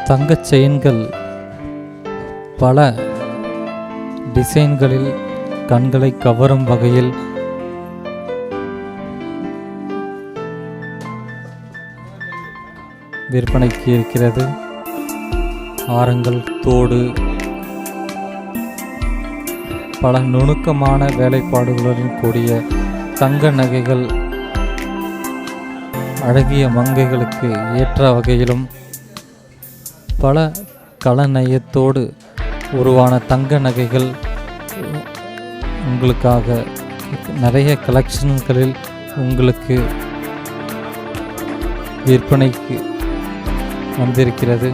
Speaker 1: தங்கச் செயின்கள் பல டிசைன்களில் கண்களை கவரும் வகையில் விற்பனைக்கு இருக்கிறது. ஆரங்கள், தோடு, பல நுணுக்கமான வேலைப்பாடுகளுடன் கூடிய தங்க நகைகள் அழகிய மங்கைகளுக்கு ஏற்ற வகையிலும் பல கலநயத்தோடு உருவான தங்க நகைகள் உங்களுக்காக நிறைய கலெக்ஷன்களில் உங்களுக்கு விற்பனைக்கு வந்திருக்கிறது.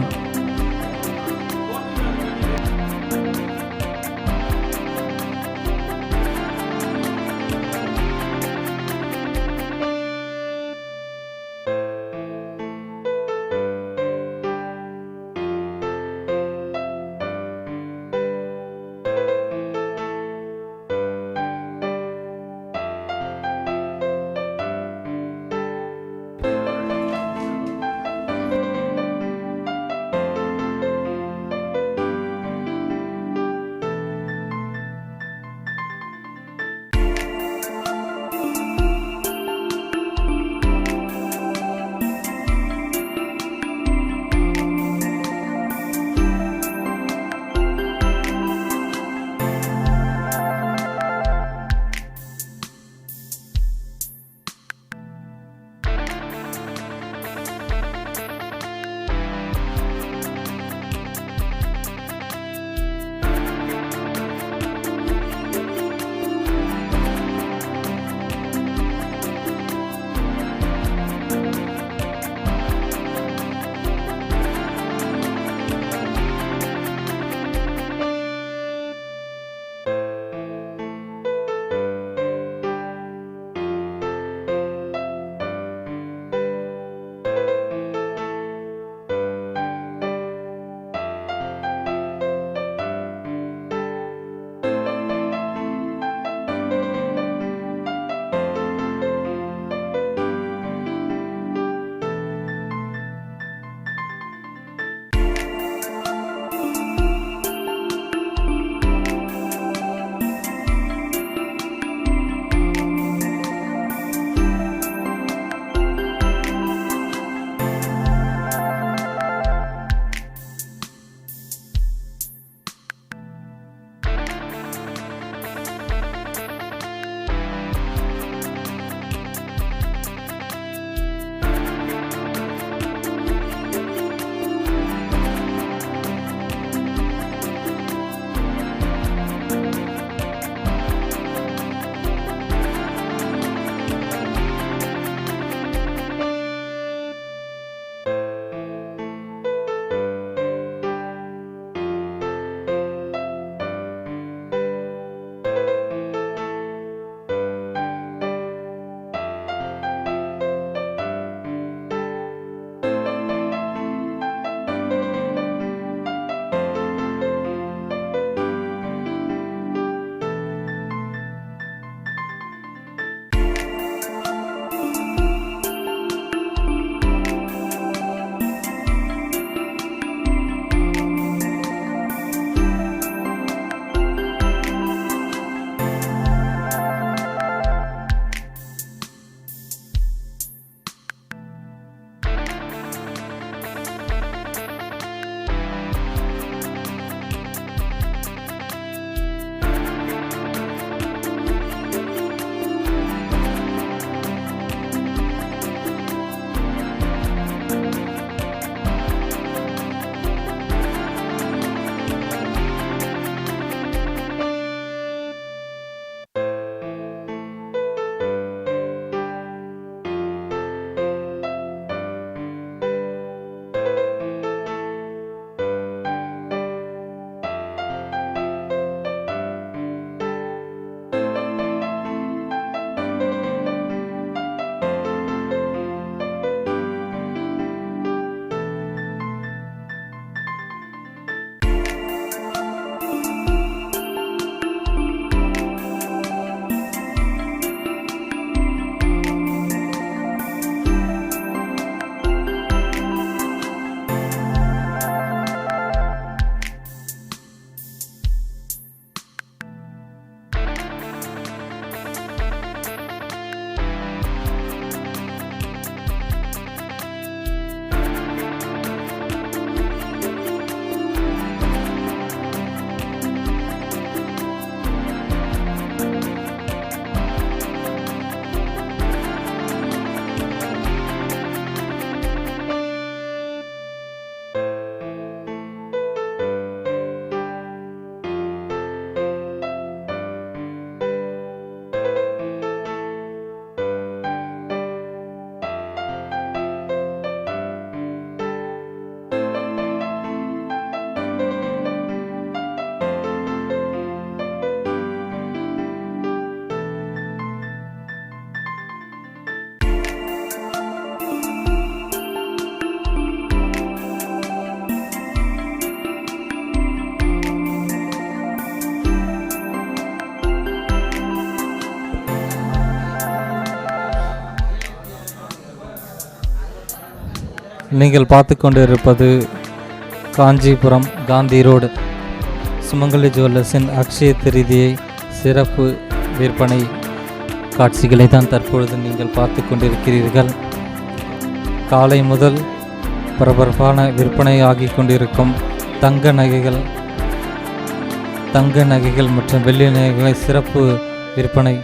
Speaker 1: நீங்கள் பார்த்து கொண்டு இருப்பது காஞ்சிபுரம் காந்தி ரோடு சுமங்கலி ஜுவல்லர்ஸின் அக்ஷய திருதியை சிறப்பு விற்பனை காட்சிகளை தான் தற்பொழுது நீங்கள் பார்த்து கொண்டிருக்கிறீர்கள். காலை முதல் பரபரப்பான விற்பனை ஆகிக் கொண்டிருக்கும் தங்க நகைகள் மற்றும் வெள்ளி நகைகளை சிறப்பு விற்பனை.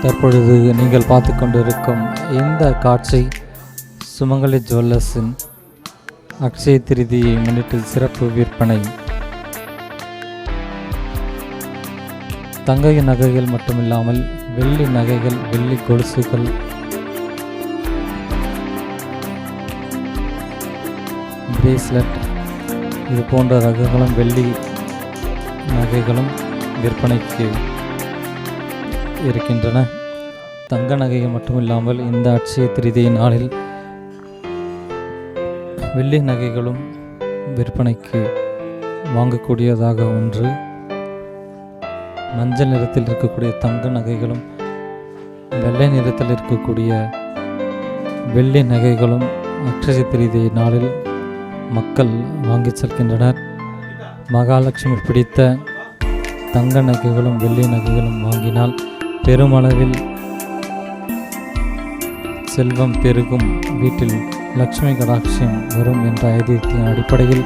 Speaker 1: தற்பொழுது நீங்கள் பார்த்து கொண்டிருக்கும் இந்த காட்சி சுமங்கலி ஜுவல்லர்ஸின் அக்ஷய திருதியை முன்னிட்டு சிறப்பு விற்பனை. தங்க நகைகள் மட்டுமில்லாமல் வெள்ளி நகைகள், வெள்ளி கொலுசுகள், பிரேஸ்லெட் இது போன்ற ரகங்களும் வெள்ளி நகைகளும் விற்பனைக்கு இருக்கின்றன. தங்க நகைகள் மட்டுமில்லாமல் இந்த அட்சய திருதியை நாளில் வெள்ளி நகைகளும் விற்பனைக்கு வாங்கக்கூடியதாக ஒன்று. மஞ்சள் நிறத்தில் இருக்கக்கூடிய தங்க நகைகளும் வெள்ளை நிறத்தில் இருக்கக்கூடிய வெள்ளி நகைகளும் அக்ஷய திருதியை நாளில் மக்கள் வாங்கி செல்கின்றனர். மகாலட்சுமி பிடித்த தங்க நகைகளும் வெள்ளி நகைகளும் வாங்கினால் பெருமளவில் செல்வம் பெருகும், வீட்டில் லட்சுமி கடாட்சியம் வரும் என்ற ஐதீகத்தின் அடிப்படையில்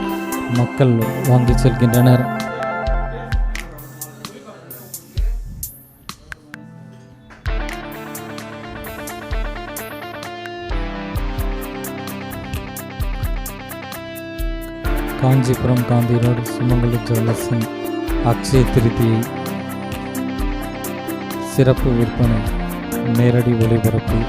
Speaker 1: மக்கள் வாங்கி செல்கின்றனர். காஞ்சிபுரம் காந்தி ரோடு சுமங்கலி ஜுவல்லர்ஸின் அக்ஷய திருதியை சிறப்பு விற்பனை நேரடி ஒளிபரப்பு.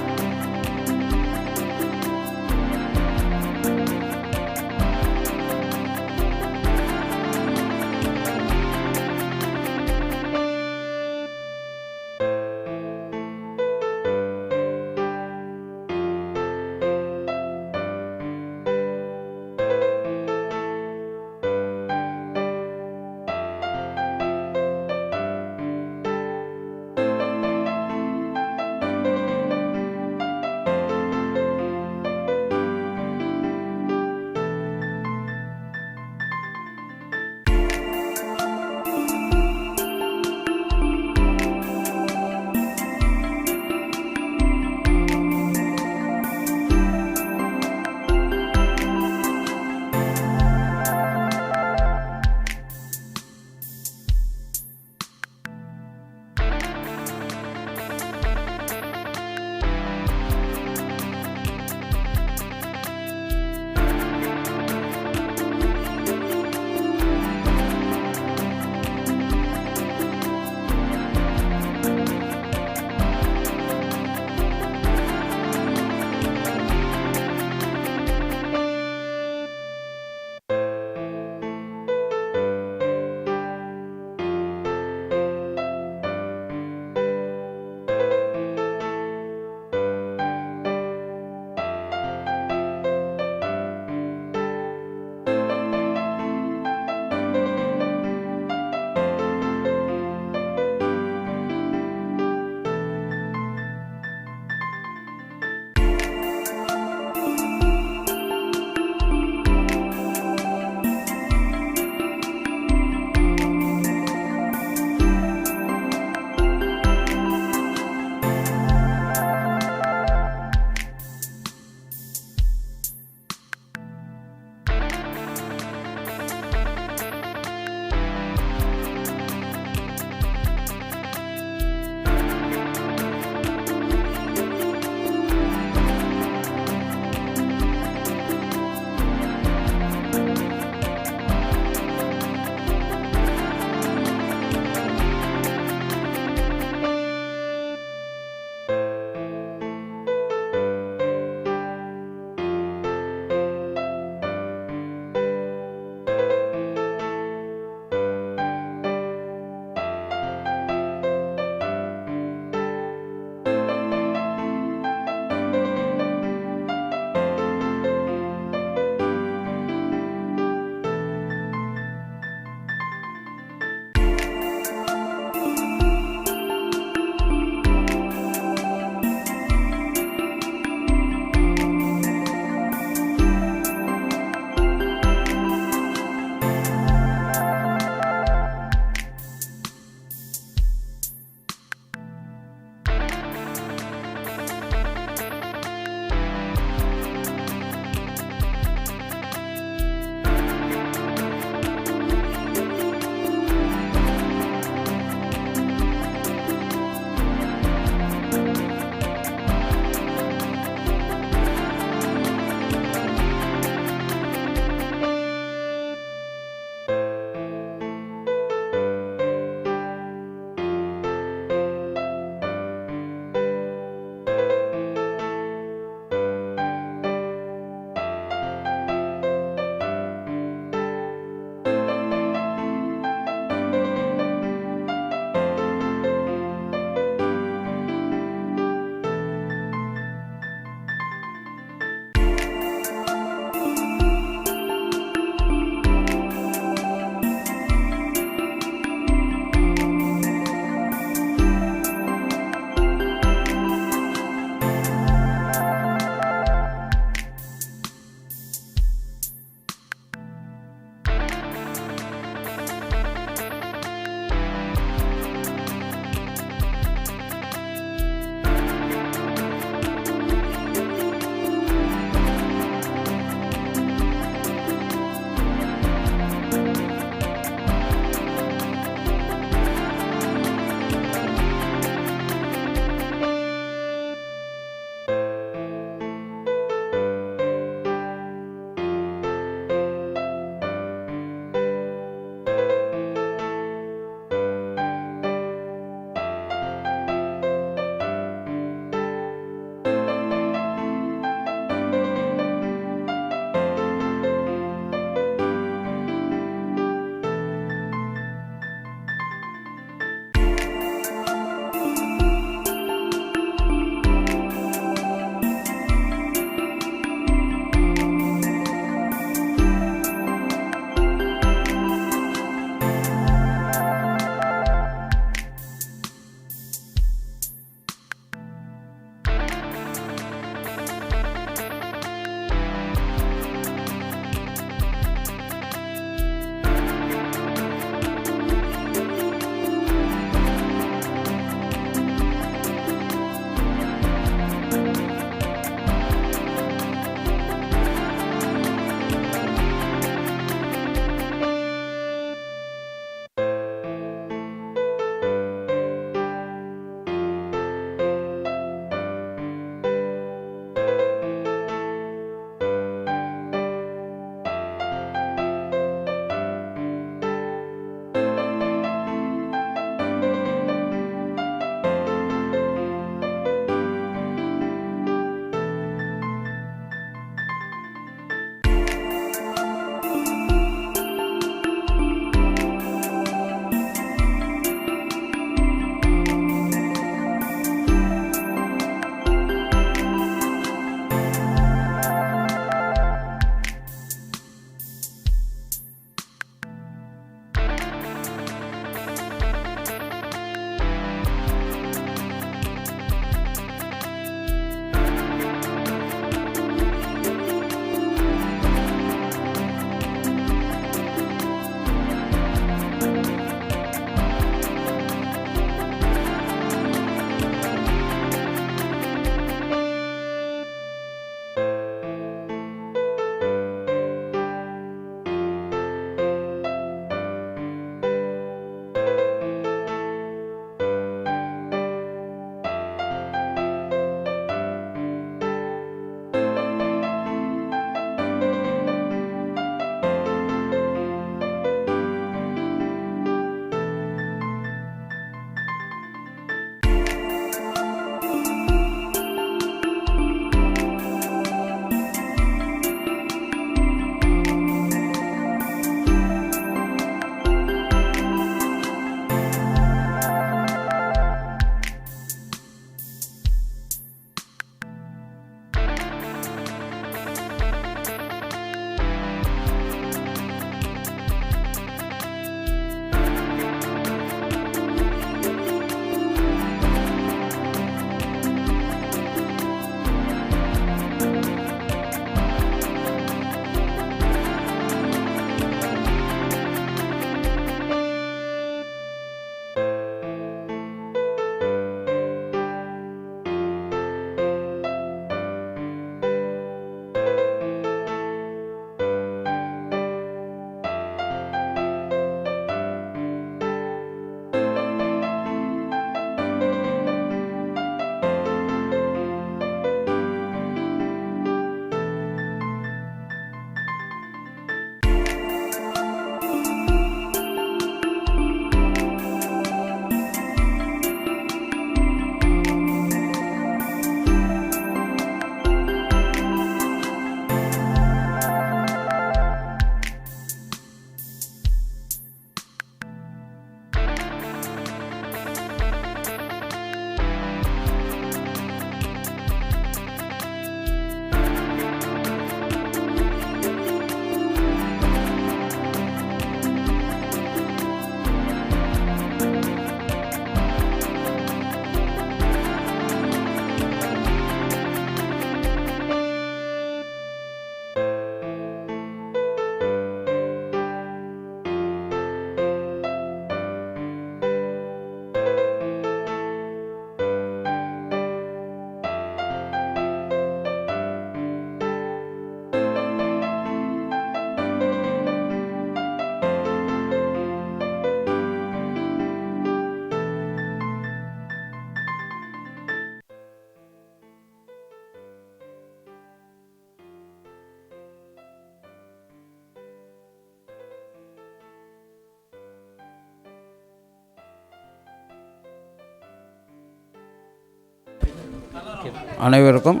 Speaker 7: அனைவருக்கும்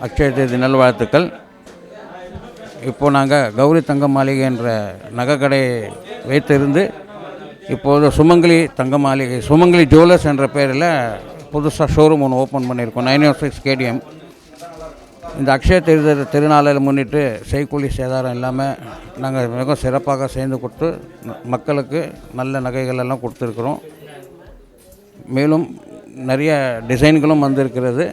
Speaker 7: அக்ஷய திருதி நல்வாழ்த்துக்கள். இப்போது நாங்கள் கௌரி தங்க மாளிகை என்ற நகைக்கடை வைத்திருந்து இப்போது சுமங்கலி ஜுவல்லர்ஸ் என்ற பேரில் புதுசாக ஷோரூம் ஒன்று ஓப்பன் பண்ணியிருக்கோம் 906 KDM. இந்த அக்ஷய திருநாளில் முன்னிட்டு செய்கூலி சேதாரம் இல்லாமல் நாங்கள் மிக சிறப்பாக சேர்ந்து கொடுத்து மக்களுக்கு நல்ல நகைகள் எல்லாம் கொடுத்துருக்குறோம். மேலும் நிறைய டிசைன்களும் வந்திருக்கிறது.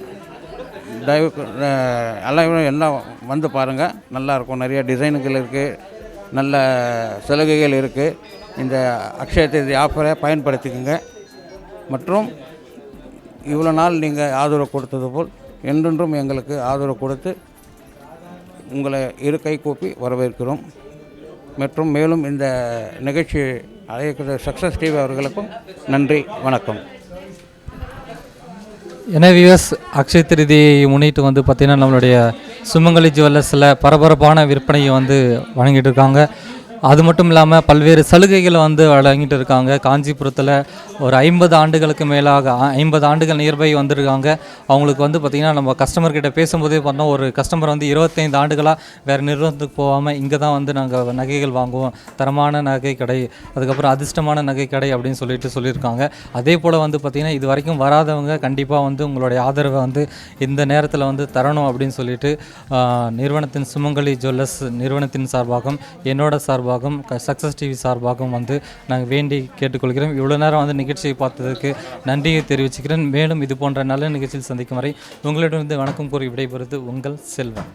Speaker 7: எல்லாம் வந்து பாருங்கள், நல்லாயிருக்கும். நிறைய டிசைனுகள் இருக்குது, நல்ல சலுகைகள் இருக்குது. இந்த அக்ஷய திருதி ஆஃபரை பயன்படுத்திக்கோங்க. மற்றும் இவ்வளோ நாள் நீங்கள் ஆதரவு கொடுத்தது போல் என்றென்றும் எங்களுக்கு ஆதரவு கொடுத்து உங்களை இரு கை கூப்பி வரவேற்கிறோம். மற்றும் மேலும் இந்த நிகழ்ச்சி அழைக்கிற சக்ஸஸ் டிவி அவர்களுக்கும் நன்றி, வணக்கம்.
Speaker 1: வியூவர்ஸ், அக்ஷய திருதியை முன்னிட்டு வந்து பார்த்திங்கன்னா நம்மளுடைய சுமங்கலி ஜுவல்லர்ஸில் பரபரப்பான விற்பனையை வந்து வழங்கிட்டு இருக்காங்க. அது மட்டும் இல்லாமல் பல்வேறு சலுகைகளை வந்து வழங்கிட்டு இருக்காங்க. காஞ்சிபுரத்தில் ஒரு 50 ஆண்டுகளுக்கு மேலாக 50 ஆண்டுகள் நியர்பை வந்திருக்காங்க. அவங்களுக்கு வந்து பார்த்திங்கன்னா நம்ம கஸ்டமர்கிட்ட பேசும்போதே பண்ணோம், ஒரு கஸ்டமர் வந்து 25 ஆண்டுகளாக வேறு நிறுவனத்துக்கு போகாமல் இங்கே தான் வந்து நாங்கள் நகைகள் வாங்குவோம், தரமான நகை கடை, அதுக்கப்புறம் அதிர்ஷ்டமான நகை கடை அப்படின்னு சொல்லியிருக்காங்க. அதே போல் வந்து பார்த்திங்கன்னா இது வரைக்கும் வராதவங்க கண்டிப்பாக வந்து உங்களுடைய ஆதரவை வந்து இந்த நேரத்தில் வந்து தரணும் அப்படின்னு சொல்லிட்டு நிறுவனத்தின் சுமங்கலி ஜுவல்லர்ஸ் நிறுவனத்தின் சார்பாகவும் என்னோட சார்பாகவும் சக்ஸஸ் டிவி சார்பாகவும் வந்து நாங்கள் வேண்டி கேட்டுக்கொள்கிறோம். இவ்வளோ நேரம் வந்து நிகழ்ச்சியை பார்த்ததுக்கு நன்றியை தெரிவிச்சுக்கிறேன். மேலும் இது போன்ற நல்ல நிகழ்ச்சியில் சந்திக்கும் வரை உங்களிடம் வணக்கம் கூறி விடைபெறுவது உங்கள் செல்வன்.